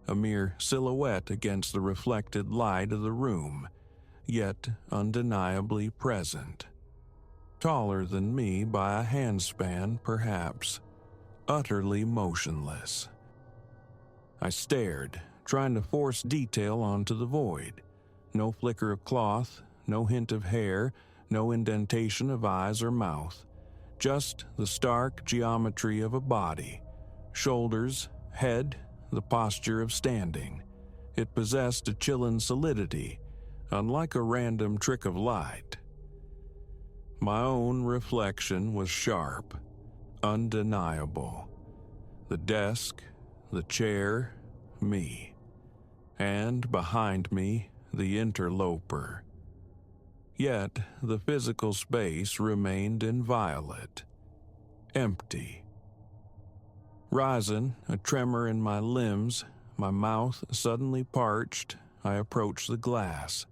a mere silhouette against the reflected light of the room, yet undeniably present. Taller than me by a handspan, perhaps, utterly motionless. I stared, trying to force detail onto the void. No flicker of cloth, no hint of hair, no indentation of eyes or mouth. Just the stark geometry of a body. Shoulders, head, the posture of standing. It possessed a chilling solidity, unlike a random trick of light. My own reflection was sharp, undeniable. The desk, the chair, me. And behind me, the interloper. Yet the physical space remained inviolate, empty. Rising, a tremor in my limbs, my mouth suddenly parched, I approached the glass.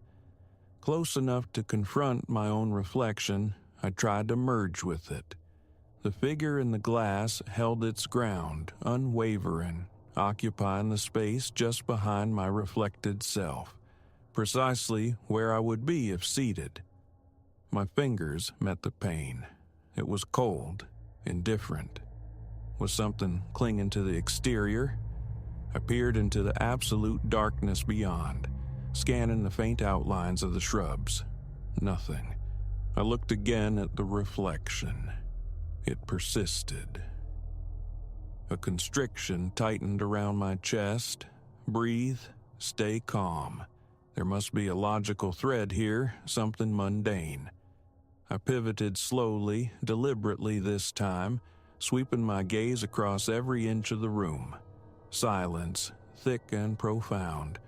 Close enough to confront my own reflection, I tried to merge with it. The figure in the glass held its ground, unwavering, occupying the space just behind my reflected self, precisely where I would be if seated. My fingers met the pane. It was cold, indifferent. Was something clinging to the exterior? I peered into the absolute darkness beyond, scanning the faint outlines of the shrubs. Nothing. I looked again at the reflection. It persisted. A constriction tightened around my chest. Breathe, stay calm. There must be a logical thread here, something mundane. I pivoted slowly, deliberately this time, sweeping my gaze across every inch of the room. Silence, thick and profound,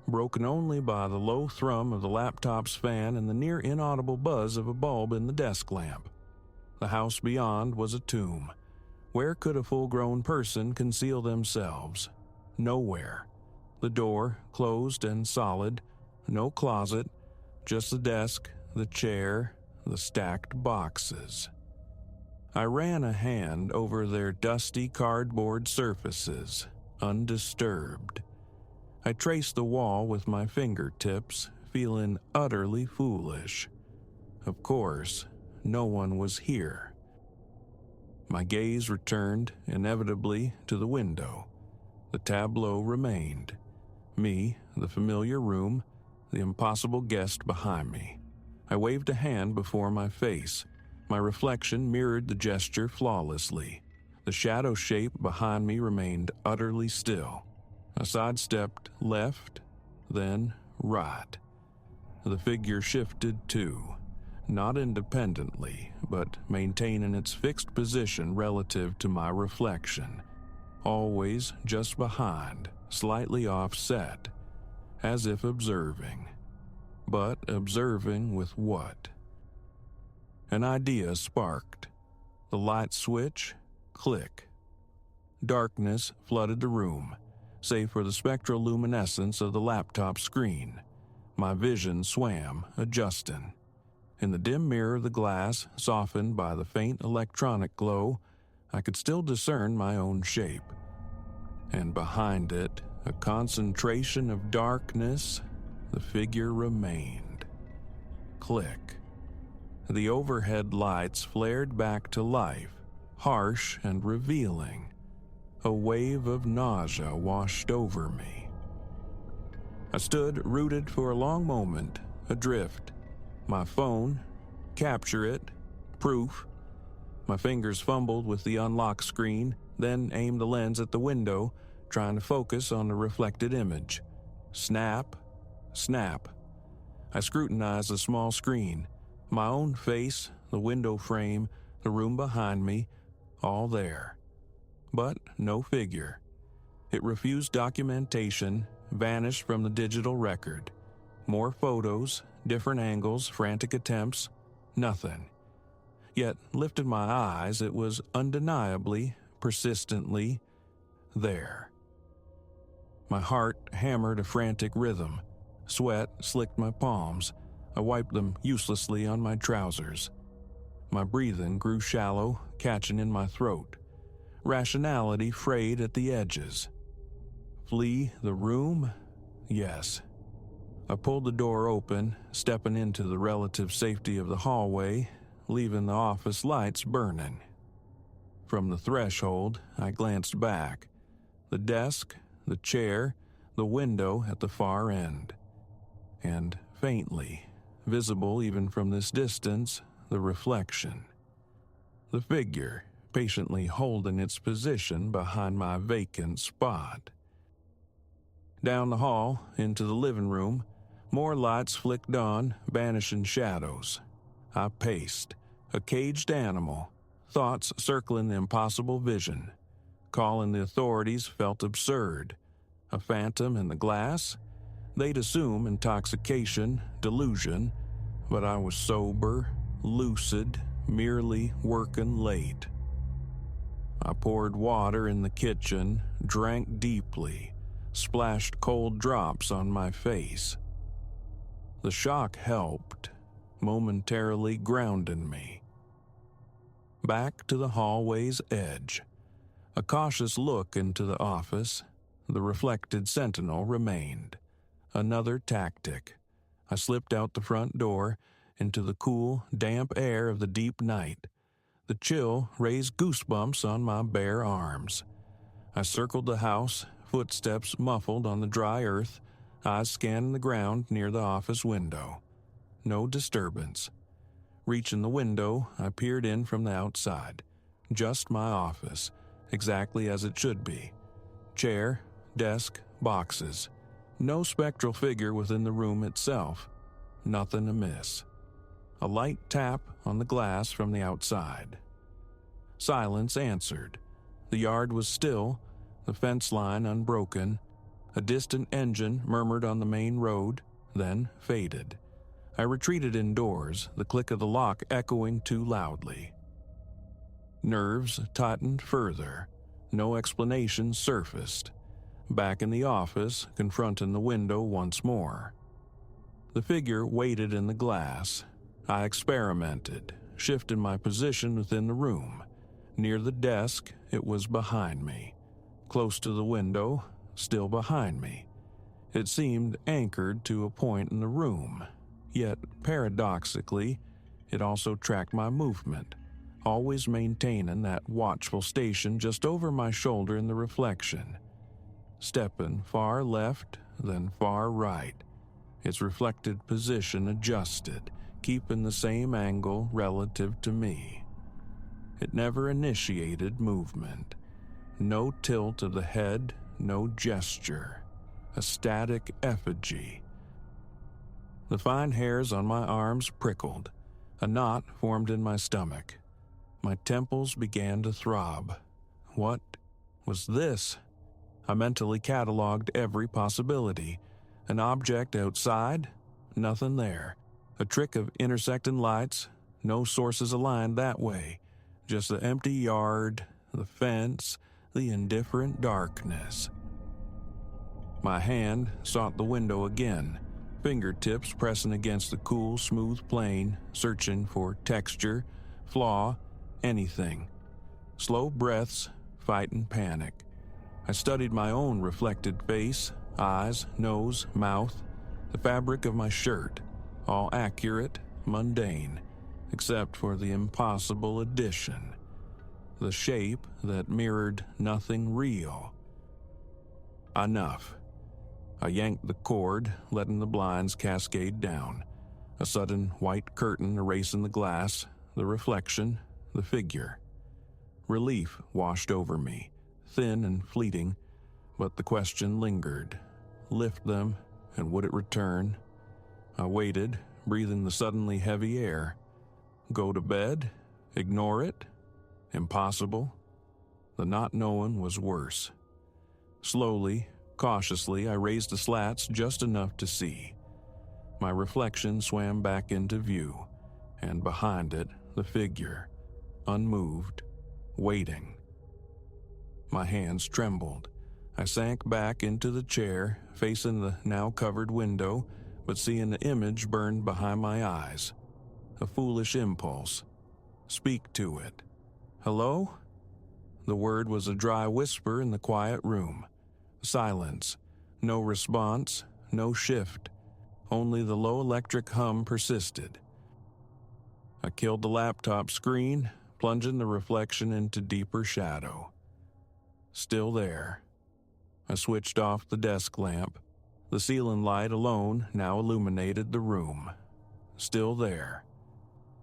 broken only by the low thrum of the laptop's fan and the near inaudible buzz of a bulb in the desk lamp. The house beyond was a tomb. Where could a full-grown person conceal themselves? Nowhere. The door, closed and solid, no closet, just the desk, the chair, the stacked boxes. I ran a hand over their dusty cardboard surfaces, undisturbed. I traced the wall with my fingertips, feeling utterly foolish. Of course, no one was here. My gaze returned, inevitably, to the window. The tableau remained. Me, the familiar room, the impossible guest behind me. I waved a hand before my face. My reflection mirrored the gesture flawlessly. The shadow shape behind me remained utterly still. I sidestepped left, then right. The figure shifted too, not independently, but maintaining its fixed position relative to my reflection. Always just behind, slightly offset, as if observing. But observing with what? An idea sparked. The light switch, click. Darkness flooded the room, save for the spectral luminescence of the laptop screen. My vision swam, adjusting. In the dim mirror of the glass, softened by the faint electronic glow, I could still discern my own shape. And behind it, a concentration of darkness, the figure remained. Click. The overhead lights flared back to life, harsh and revealing. A wave of nausea washed over me. I stood rooted for a long moment, adrift. My phone, capture it, proof. My fingers fumbled with the unlock screen, then aimed the lens at the window, trying to focus on the reflected image. Snap, snap. I scrutinized the small screen. My own face, the window frame, the room behind me, all there. But no figure. It refused documentation, vanished from the digital record. More photos, different angles, frantic attempts, nothing. Yet, lifted my eyes, it was undeniably, persistently there. My heart hammered a frantic rhythm. Sweat slicked my palms. I wiped them uselessly on my trousers. My breathing grew shallow, catching in my throat. Rationality frayed at the edges. Flee the room? Yes. I pulled the door open, stepping into the relative safety of the hallway, leaving the office lights burning. From the threshold, I glanced back. The desk, the chair, the window at the far end. And faintly, visible even from this distance, the reflection. The figure, patiently holding its position behind my vacant spot. Down the hall, into the living room, more lights flicked on, banishing shadows. I paced, a caged animal, thoughts circling the impossible vision. Calling the authorities felt absurd. A phantom in the glass? They'd assume intoxication, delusion, but I was sober, lucid, merely working late. I poured water in the kitchen, drank deeply, splashed cold drops on my face. The shock helped, momentarily grounding me. Back to the hallway's edge. A cautious look into the office. The reflected sentinel remained. Another tactic. I slipped out the front door, into the cool, damp air of the deep night. The chill raised goosebumps on my bare arms. I circled the house, footsteps muffled on the dry earth, eyes scanning the ground near the office window. No disturbance. Reaching the window, I peered in from the outside. Just my office, exactly as it should be. Chair, desk, boxes. No spectral figure within the room itself. Nothing amiss. A light tap on the glass from the outside. Silence answered. The yard was still, the fence line unbroken. A distant engine murmured on the main road, then faded. I retreated indoors, the click of the lock echoing too loudly. Nerves tightened further. No explanation surfaced. Back in the office, confronting the window once more. The figure waited in the glass. I experimented, shifted my position within the room. Near the desk, it was behind me. Close to the window, still behind me. It seemed anchored to a point in the room, yet paradoxically, it also tracked my movement, always maintaining that watchful station just over my shoulder in the reflection. Stepping far left, then far right. Its reflected position adjusted, keeping the same angle relative to me. It never initiated movement. No tilt of the head, no gesture. A static effigy. The fine hairs on my arms prickled. A knot formed in my stomach. My temples began to throb. What was this? I mentally cataloged every possibility. An object outside? Nothing there. A trick of intersecting lights? No sources aligned that way. Just the empty yard, the fence, the indifferent darkness. My hand sought the window again, fingertips pressing against the cool, smooth plane, searching for texture, flaw, anything. Slow breaths, fighting panic. I studied my own reflected face, eyes, nose, mouth, the fabric of my shirt, all accurate, mundane, except for the impossible addition. The shape that mirrored nothing real. Enough. I yanked the cord, letting the blinds cascade down. A sudden white curtain erasing the glass, the reflection, the figure. Relief washed over me, thin and fleeting, but the question lingered. Lift them, and would it return? I waited, breathing the suddenly heavy air. Go to bed? Ignore it? Impossible. The not knowing was worse. Slowly, cautiously, I raised the slats just enough to see. My reflection swam back into view, and behind it, the figure, unmoved, waiting. My hands trembled. I sank back into the chair, facing the now covered window, but seeing the image burned behind my eyes. A foolish impulse. Speak to it. Hello? The word was a dry whisper in the quiet room. Silence. No response, no shift. Only the low electric hum persisted. I killed the laptop screen, plunging the reflection into deeper shadow. Still there. I switched off the desk lamp. The ceiling light alone now illuminated the room. Still there.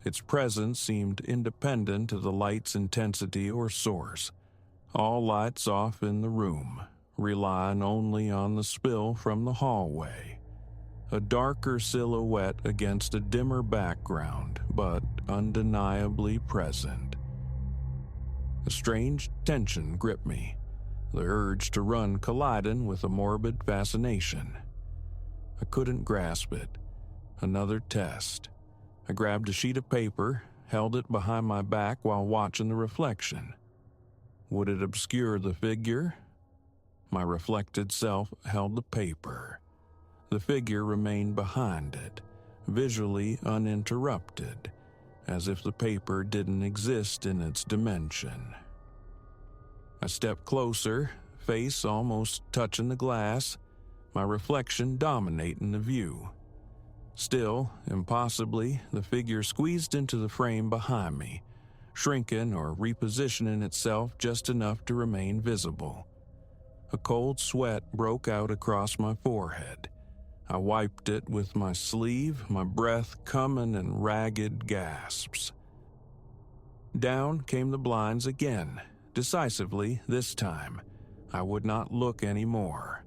Its presence seemed independent of the light's intensity or source. All lights off in the room, relying only on the spill from the hallway. A darker silhouette against a dimmer background, but undeniably present. A strange tension gripped me, the urge to run colliding with a morbid fascination. I couldn't grasp it. Another test. I grabbed a sheet of paper, held it behind my back while watching the reflection. Would it obscure the figure? My reflected self held the paper. The figure remained behind it, visually uninterrupted, as if the paper didn't exist in its dimension. I stepped closer, face almost touching the glass, my reflection dominating the view. Still, impossibly, the figure squeezed into the frame behind me, shrinking or repositioning itself just enough to remain visible. A cold sweat broke out across my forehead. I wiped it with my sleeve, my breath coming in ragged gasps. Down came the blinds again, decisively this time. I would not look any more.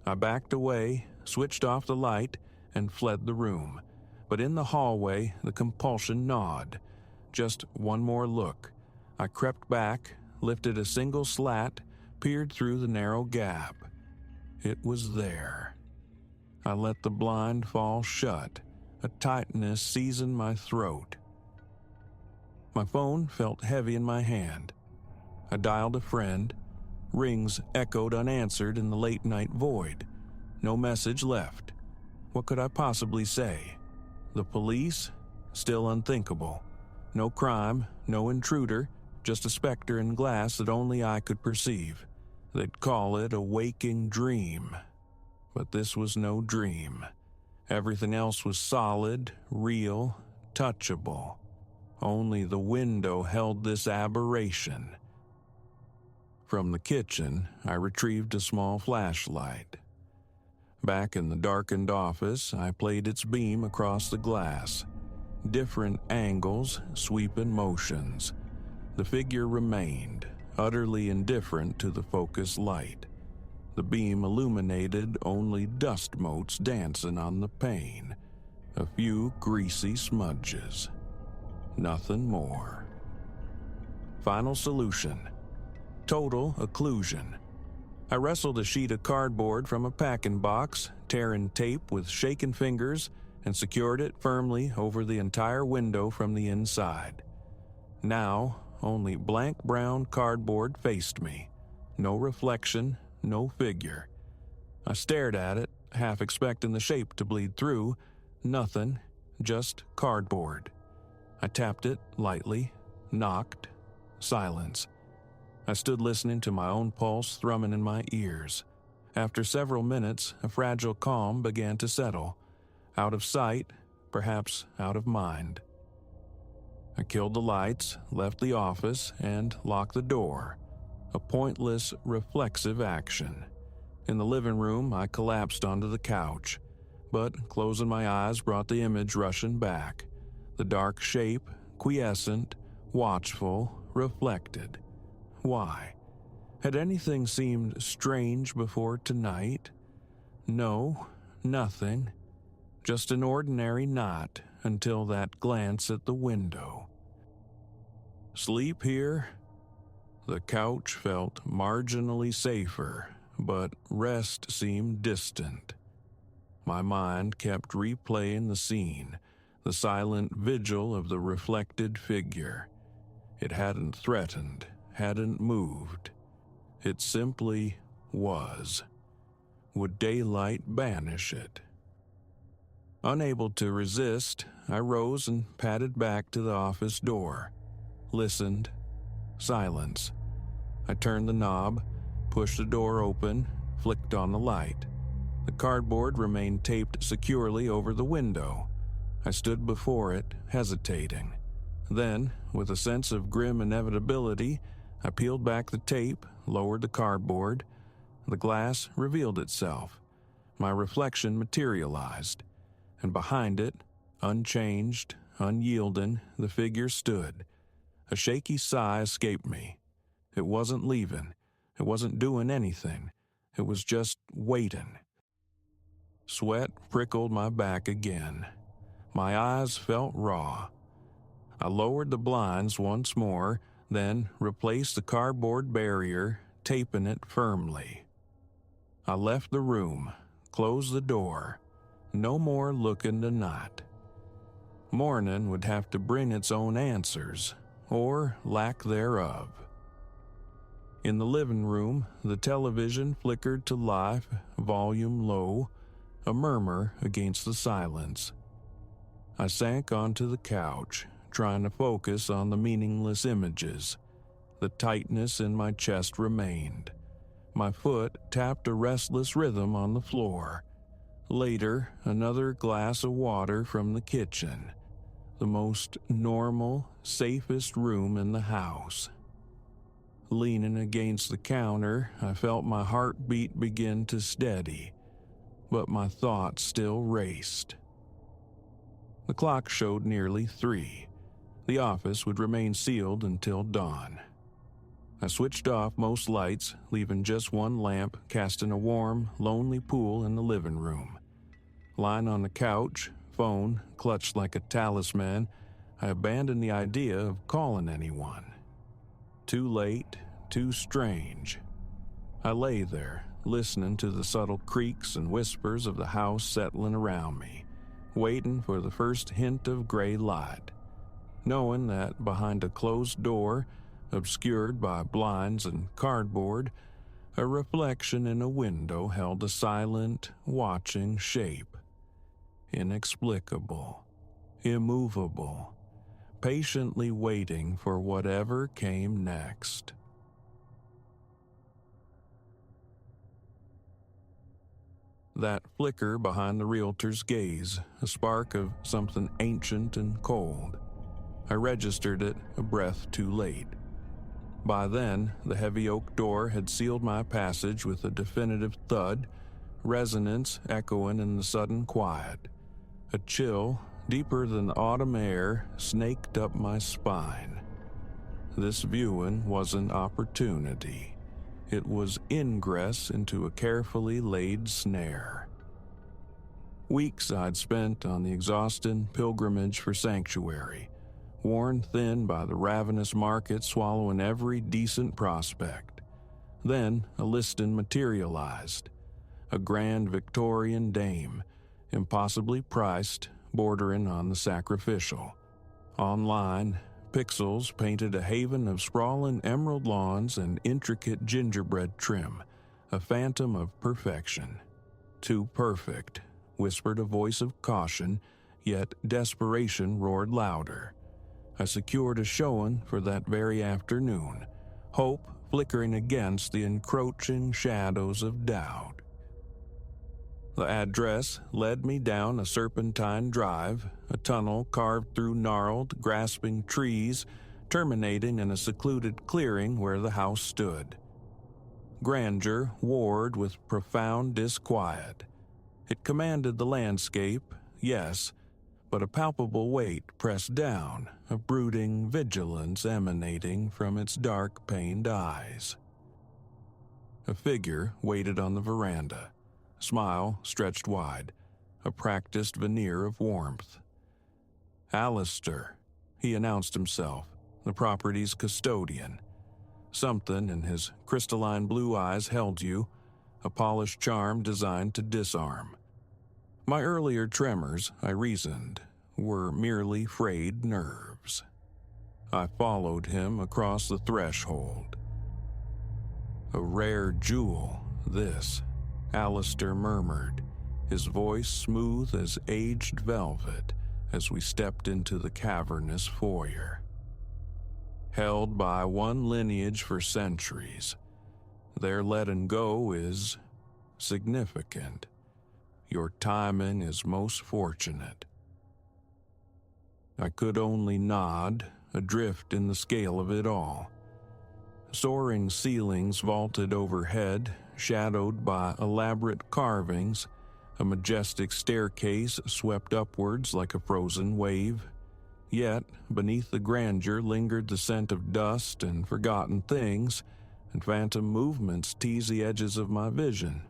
I backed away, switched off the light, and fled the room. But in the hallway, the compulsion gnawed. Just one more look. I crept back, lifted a single slat, peered through the narrow gap. It was there. I let the blind fall shut. A tightness seasoned my throat. My phone felt heavy in my hand. I dialed a friend. Rings echoed unanswered in the late-night void. No message left. What could I possibly say? The police? Still unthinkable. No crime, no intruder, just a specter in glass that only I could perceive. They'd call it a waking dream. But this was no dream. Everything else was solid, real, touchable. Only the window held this aberration. From the kitchen, I retrieved a small flashlight. Back in the darkened office, I played its beam across the glass. Different angles, sweeping motions. The figure remained, utterly indifferent to the focused light. The beam illuminated only dust motes dancing on the pane. A few greasy smudges. Nothing more. Final solution. Total occlusion. I wrestled a sheet of cardboard from a packing box, tearing tape with shaking fingers, and secured it firmly over the entire window from the inside. Now, only blank brown cardboard faced me. No reflection, no figure. I stared at it, half expecting the shape to bleed through. Nothing, just cardboard. I tapped it lightly, knocked. Silence. I stood listening to my own pulse thrumming in my ears. After several minutes, a fragile calm began to settle. Out of sight, perhaps out of mind. I killed the lights, left the office, and locked the door. A pointless, reflexive action. In the living room, I collapsed onto the couch. But closing my eyes brought the image rushing back. The dark shape, quiescent, watchful, reflected. Why? Had anything seemed strange before tonight? No, nothing. Just an ordinary night until that glance at the window. Sleep here? The couch felt marginally safer, but rest seemed distant. My mind kept replaying the scene, the silent vigil of the reflected figure. It hadn't threatened, hadn't moved. It simply was. Would daylight banish it? Unable to resist, I rose and padded back to the office door. Listened. Silence. I turned the knob, pushed the door open, flicked on the light. The cardboard remained taped securely over the window. I stood before it, hesitating. Then, with a sense of grim inevitability, I peeled back the tape, lowered the cardboard. The glass revealed itself. My reflection materialized. And behind it, unchanged, unyielding, the figure stood. A shaky sigh escaped me. It wasn't leaving. It wasn't doing anything. It was just waiting. Sweat prickled my back again. My eyes felt raw. I lowered the blinds once more, then replaced the cardboard barrier, taping it firmly. I left the room, closed the door. No more looking tonight. Morning would have to bring its own answers, or lack thereof. In the living room, the television flickered to life, volume low, a murmur against the silence. I sank onto the couch, trying to focus on the meaningless images. The tightness in my chest remained. My foot tapped a restless rhythm on the floor. Later, another glass of water from the kitchen. The most normal, safest room in the house. Leaning against the counter, I felt my heartbeat begin to steady, but my thoughts still raced. The clock showed nearly 3. The office would remain sealed until dawn. I switched off most lights, leaving just one lamp casting a warm, lonely pool in the living room. Lying on the couch, phone clutched like a talisman, I abandoned the idea of calling anyone. Too late, too strange. I lay there, listening to the subtle creaks and whispers of the house settling around me, waiting for the first hint of gray light, knowing that behind a closed door, obscured by blinds and cardboard, a reflection in a window held a silent, watching shape. Inexplicable, immovable, patiently waiting for whatever came next. That flicker behind the realtor's gaze, a spark of something ancient and cold. I registered it a breath too late. By then, the heavy oak door had sealed my passage with a definitive thud, resonance echoing in the sudden quiet. A chill, deeper than autumn air, snaked up my spine. This viewing wasn't opportunity. It was ingress into a carefully laid snare. Weeks I'd spent on the exhausting pilgrimage for sanctuary, worn thin by the ravenous market swallowing every decent prospect. Then a listing materialized. A grand Victorian dame, impossibly priced, bordering on the sacrificial. Online, pixels painted a haven of sprawling emerald lawns and intricate gingerbread trim, a phantom of perfection. Too perfect, whispered a voice of caution, yet desperation roared louder. I secured a showing for that very afternoon, hope flickering against the encroaching shadows of doubt. The address led me down a serpentine drive, a tunnel carved through gnarled, grasping trees, terminating in a secluded clearing where the house stood. Grandeur warred with profound disquiet. It commanded the landscape, yes, but a palpable weight pressed down, a brooding vigilance emanating from its dark-paned eyes. A figure waited on the veranda, smile stretched wide, a practiced veneer of warmth. Alistair, he announced himself, the property's custodian. Something in his crystalline blue eyes held you, a polished charm designed to disarm. My earlier tremors, I reasoned, were merely frayed nerves. I followed him across the threshold. A rare jewel, this, Alistair murmured, his voice smooth as aged velvet as we stepped into the cavernous foyer. Held by one lineage for centuries, their letting go is significant. Your timing is most fortunate. I could only nod, adrift in the scale of it all. Soaring ceilings vaulted overhead, shadowed by elaborate carvings, a majestic staircase swept upwards like a frozen wave. Yet, beneath the grandeur lingered the scent of dust and forgotten things, and phantom movements teased the edges of my vision.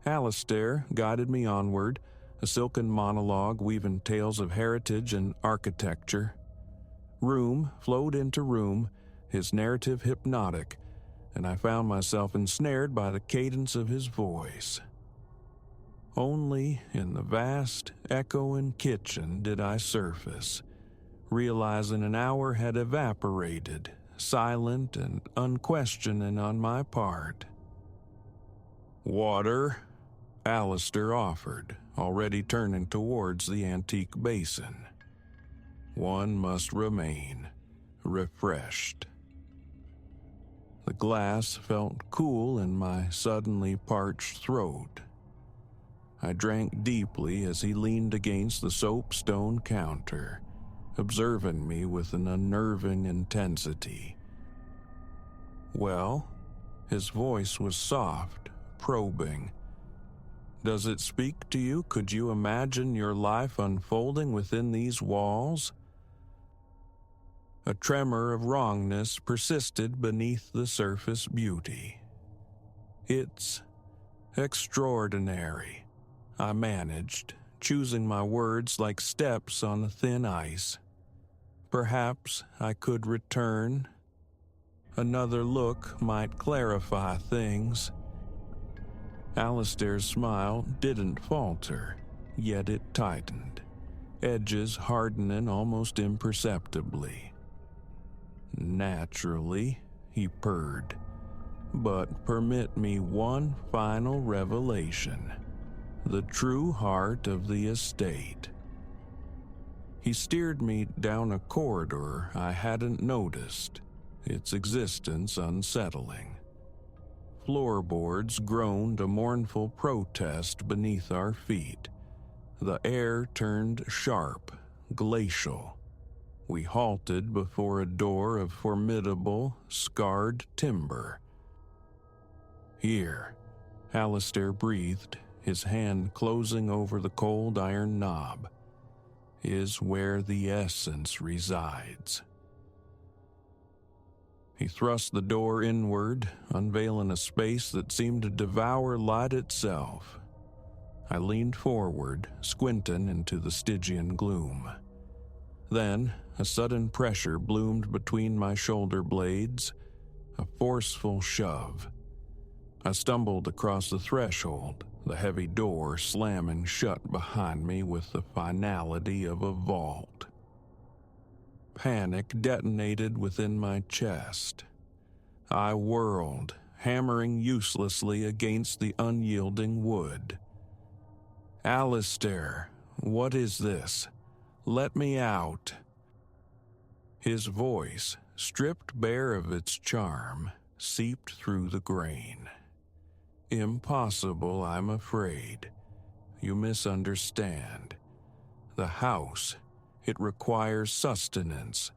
Alistair guided me onward, a silken monologue weaving tales of heritage and architecture. Room flowed into room, his narrative hypnotic, and I found myself ensnared by the cadence of his voice. Only in the vast, echoing kitchen did I surface, realizing an hour had evaporated, silent and unquestioning on my part. "Water?" Alistair offered, already turning towards the antique basin. One must remain refreshed. The glass felt cool in my suddenly parched throat. I drank deeply as he leaned against the soapstone counter, observing me with an unnerving intensity. "Well?" His voice was soft, probing. "Does it speak to you? Could you imagine your life unfolding within these walls?" A tremor of wrongness persisted beneath the surface beauty. "It's extraordinary," I managed, choosing my words like steps on thin ice. "Perhaps I could return. Another look might clarify things." Alistair's smile didn't falter, yet it tightened, edges hardening almost imperceptibly. "Naturally," he purred, "but permit me one final revelation. The true heart of the estate." He steered me down a corridor I hadn't noticed, its existence unsettling. Floorboards groaned a mournful protest beneath our feet. The air turned sharp, glacial. We halted before a door of formidable, scarred timber. "Here," Alistair breathed, his hand closing over the cold iron knob, "is where the essence resides." He thrust the door inward, unveiling a space that seemed to devour light itself. I leaned forward, squinting into the Stygian gloom. Then, a sudden pressure bloomed between my shoulder blades, a forceful shove. I stumbled across the threshold, the heavy door slamming shut behind me with the finality of a vault. Panic detonated within my chest. I whirled, hammering uselessly against the unyielding wood. "Alistair, what is this? Let me out." His voice, stripped bare of its charm, seeped through the grain. "Impossible, I'm afraid. You misunderstand. The house, it requires sustenance,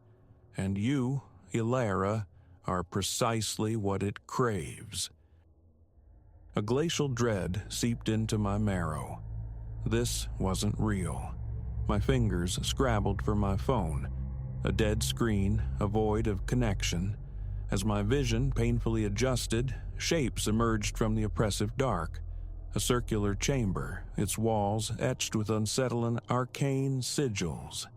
and you, Ilara, are precisely what it craves." A glacial dread seeped into my marrow. This wasn't real. My fingers scrabbled for my phone, a dead screen, a void of connection. As my vision painfully adjusted, shapes emerged from the oppressive dark. A circular chamber, its walls etched with unsettling arcane sigils.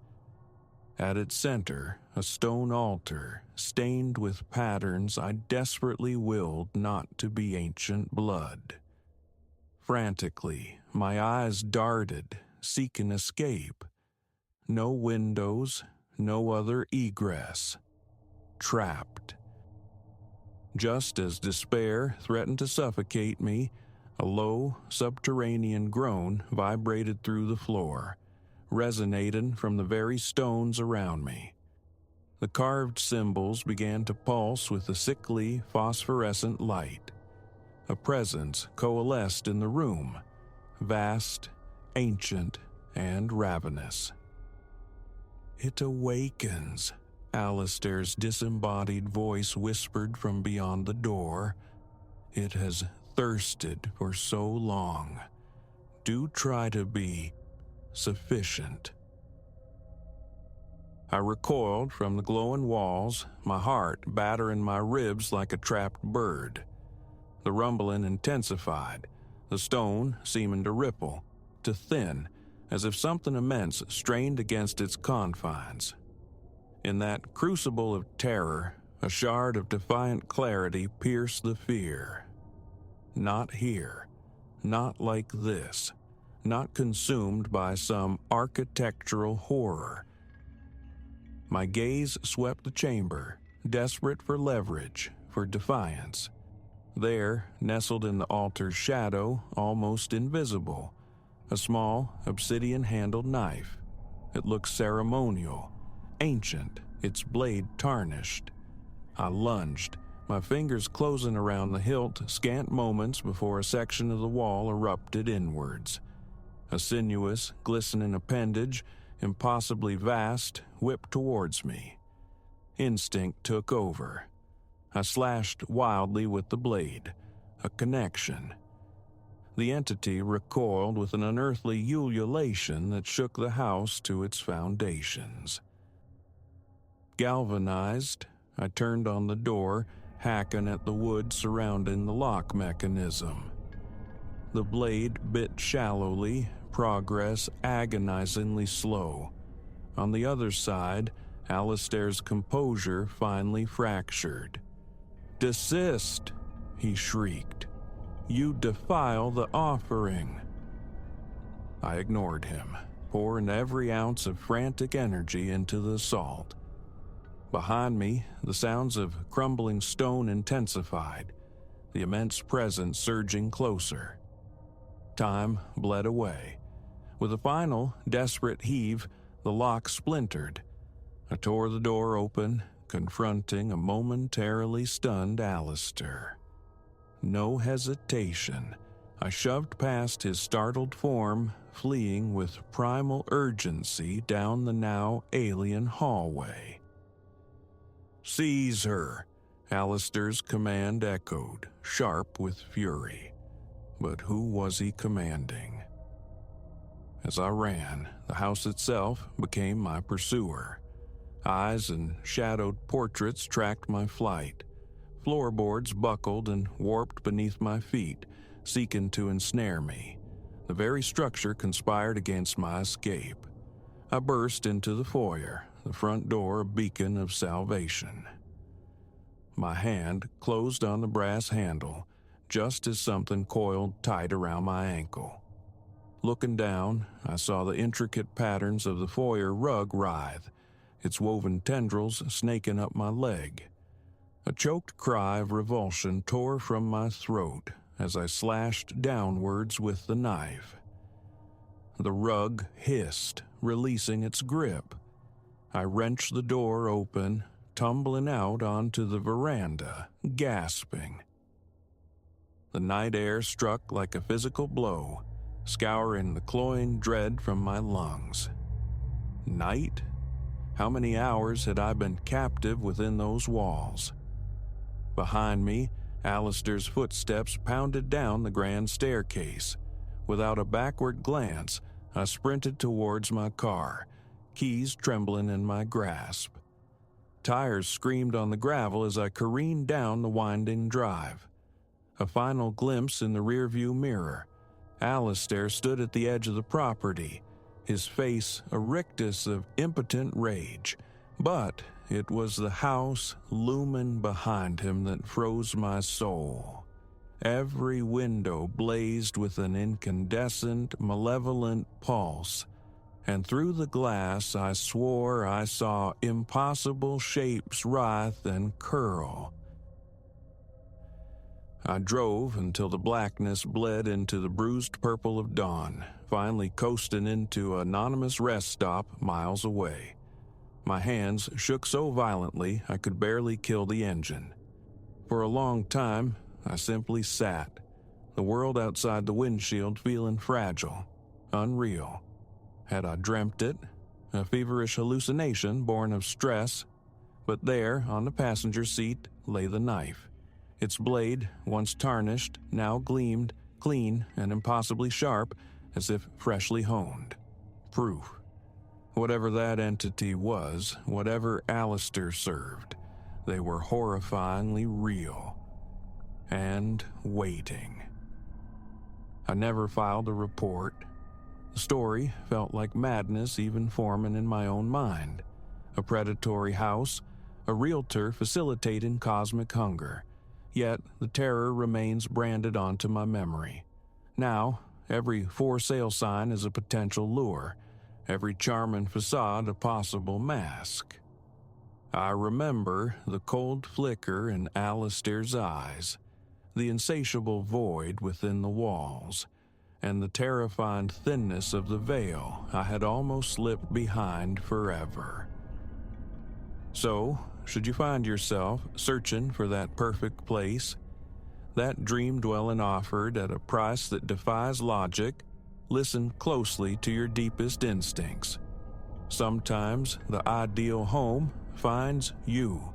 At its center, a stone altar, stained with patterns I desperately willed not to be ancient blood. Frantically, my eyes darted, seeking escape. No windows, no other egress. Trapped. Just as despair threatened to suffocate me, a low, subterranean groan vibrated through the floor, resonating from the very stones around me. The carved symbols began to pulse with a sickly, phosphorescent light. A presence coalesced in the room, vast, ancient, and ravenous. "It awakens," Alistair's disembodied voice whispered from beyond the door. "It has thirsted for so long. Do try to be sufficient." I recoiled from the glowing walls, my heart battering my ribs like a trapped bird. The rumbling intensified, the stone seeming to ripple, to thin, as if something immense strained against its confines. In that crucible of terror, a shard of defiant clarity pierced the fear. Not here, not like this, not consumed by some architectural horror. My gaze swept the chamber, desperate for leverage, for defiance. There, nestled in the altar's shadow, almost invisible, a small, obsidian-handled knife. It looked ceremonial, ancient, its blade tarnished. I lunged, my fingers closing around the hilt scant moments before a section of the wall erupted inwards. A sinuous, glistening appendage, impossibly vast, whipped towards me. Instinct took over. I slashed wildly with the blade. A connection. The entity recoiled with an unearthly ululation that shook the house to its foundations. galvanized, I turned on the door, hacking at the wood surrounding the lock mechanism. The blade bit shallowly, progress agonizingly slow. On the other side, Alistair's composure finally fractured. "Desist!" he shrieked. "You defile the offering." I ignored him, pouring every ounce of frantic energy into the assault. Behind me, the sounds of crumbling stone intensified, the immense presence surging closer. Time bled away. With a final, desperate heave, the lock splintered. I tore the door open, confronting a momentarily stunned Alistair. No hesitation, I shoved past his startled form, fleeing with primal urgency down the now alien hallway. "Seize her!" Alistair's command echoed, sharp with fury. But who was he commanding? As I ran, the house itself became my pursuer. Eyes and shadowed portraits tracked my flight. Floorboards buckled and warped beneath my feet, seeking to ensnare me. The very structure conspired against my escape. I burst into the foyer, the front door a beacon of salvation. My hand closed on the brass handle, just as something coiled tight around my ankle. Looking down, I saw the intricate patterns of the foyer rug writhe, its woven tendrils snaking up my leg. A choked cry of revulsion tore from my throat as I slashed downwards with the knife. The rug hissed, releasing its grip. I wrenched the door open, tumbling out onto the veranda, gasping. The night air struck like a physical blow, scouring the cloying dread from my lungs. Night? How many hours had I been captive within those walls? Behind me, Alistair's footsteps pounded down the grand staircase. Without a backward glance, I sprinted towards my car, keys trembling in my grasp. Tires screamed on the gravel as I careened down the winding drive. A final glimpse in the rearview mirror. Alistair stood at the edge of the property, his face a rictus of impotent rage. But it was the house looming behind him that froze my soul. Every window blazed with an incandescent, malevolent pulse, and through the glass I swore I saw impossible shapes writhe and curl. I drove until the blackness bled into the bruised purple of dawn, finally coasting into an anonymous rest stop miles away. My hands shook so violently I could barely kill the engine. For a long time, I simply sat, the world outside the windshield feeling fragile, unreal. Had I dreamt it? A feverish hallucination born of stress? But there, on the passenger seat, lay the knife. Its blade, once tarnished, now gleamed, clean and impossibly sharp, as if freshly honed. Proof. Whatever that entity was, whatever Alistair served, they were horrifyingly real. And waiting. I never filed a report. The story felt like madness even forming in my own mind. A predatory house, a realtor facilitating cosmic hunger. Yet the terror remains branded onto my memory. Now, every for sale sign is a potential lure, every charming facade a possible mask. I remember the cold flicker in Alistair's eyes, the insatiable void within the walls, and the terrifying thinness of the veil I had almost slipped behind forever. So, should you find yourself searching for that perfect place, that dream dwelling offered at a price that defies logic, listen closely to your deepest instincts. Sometimes the ideal home finds you,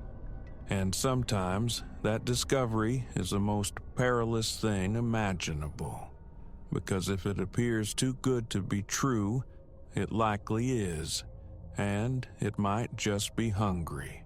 and sometimes that discovery is the most perilous thing imaginable, because if it appears too good to be true, it likely is, And it might just be hungry.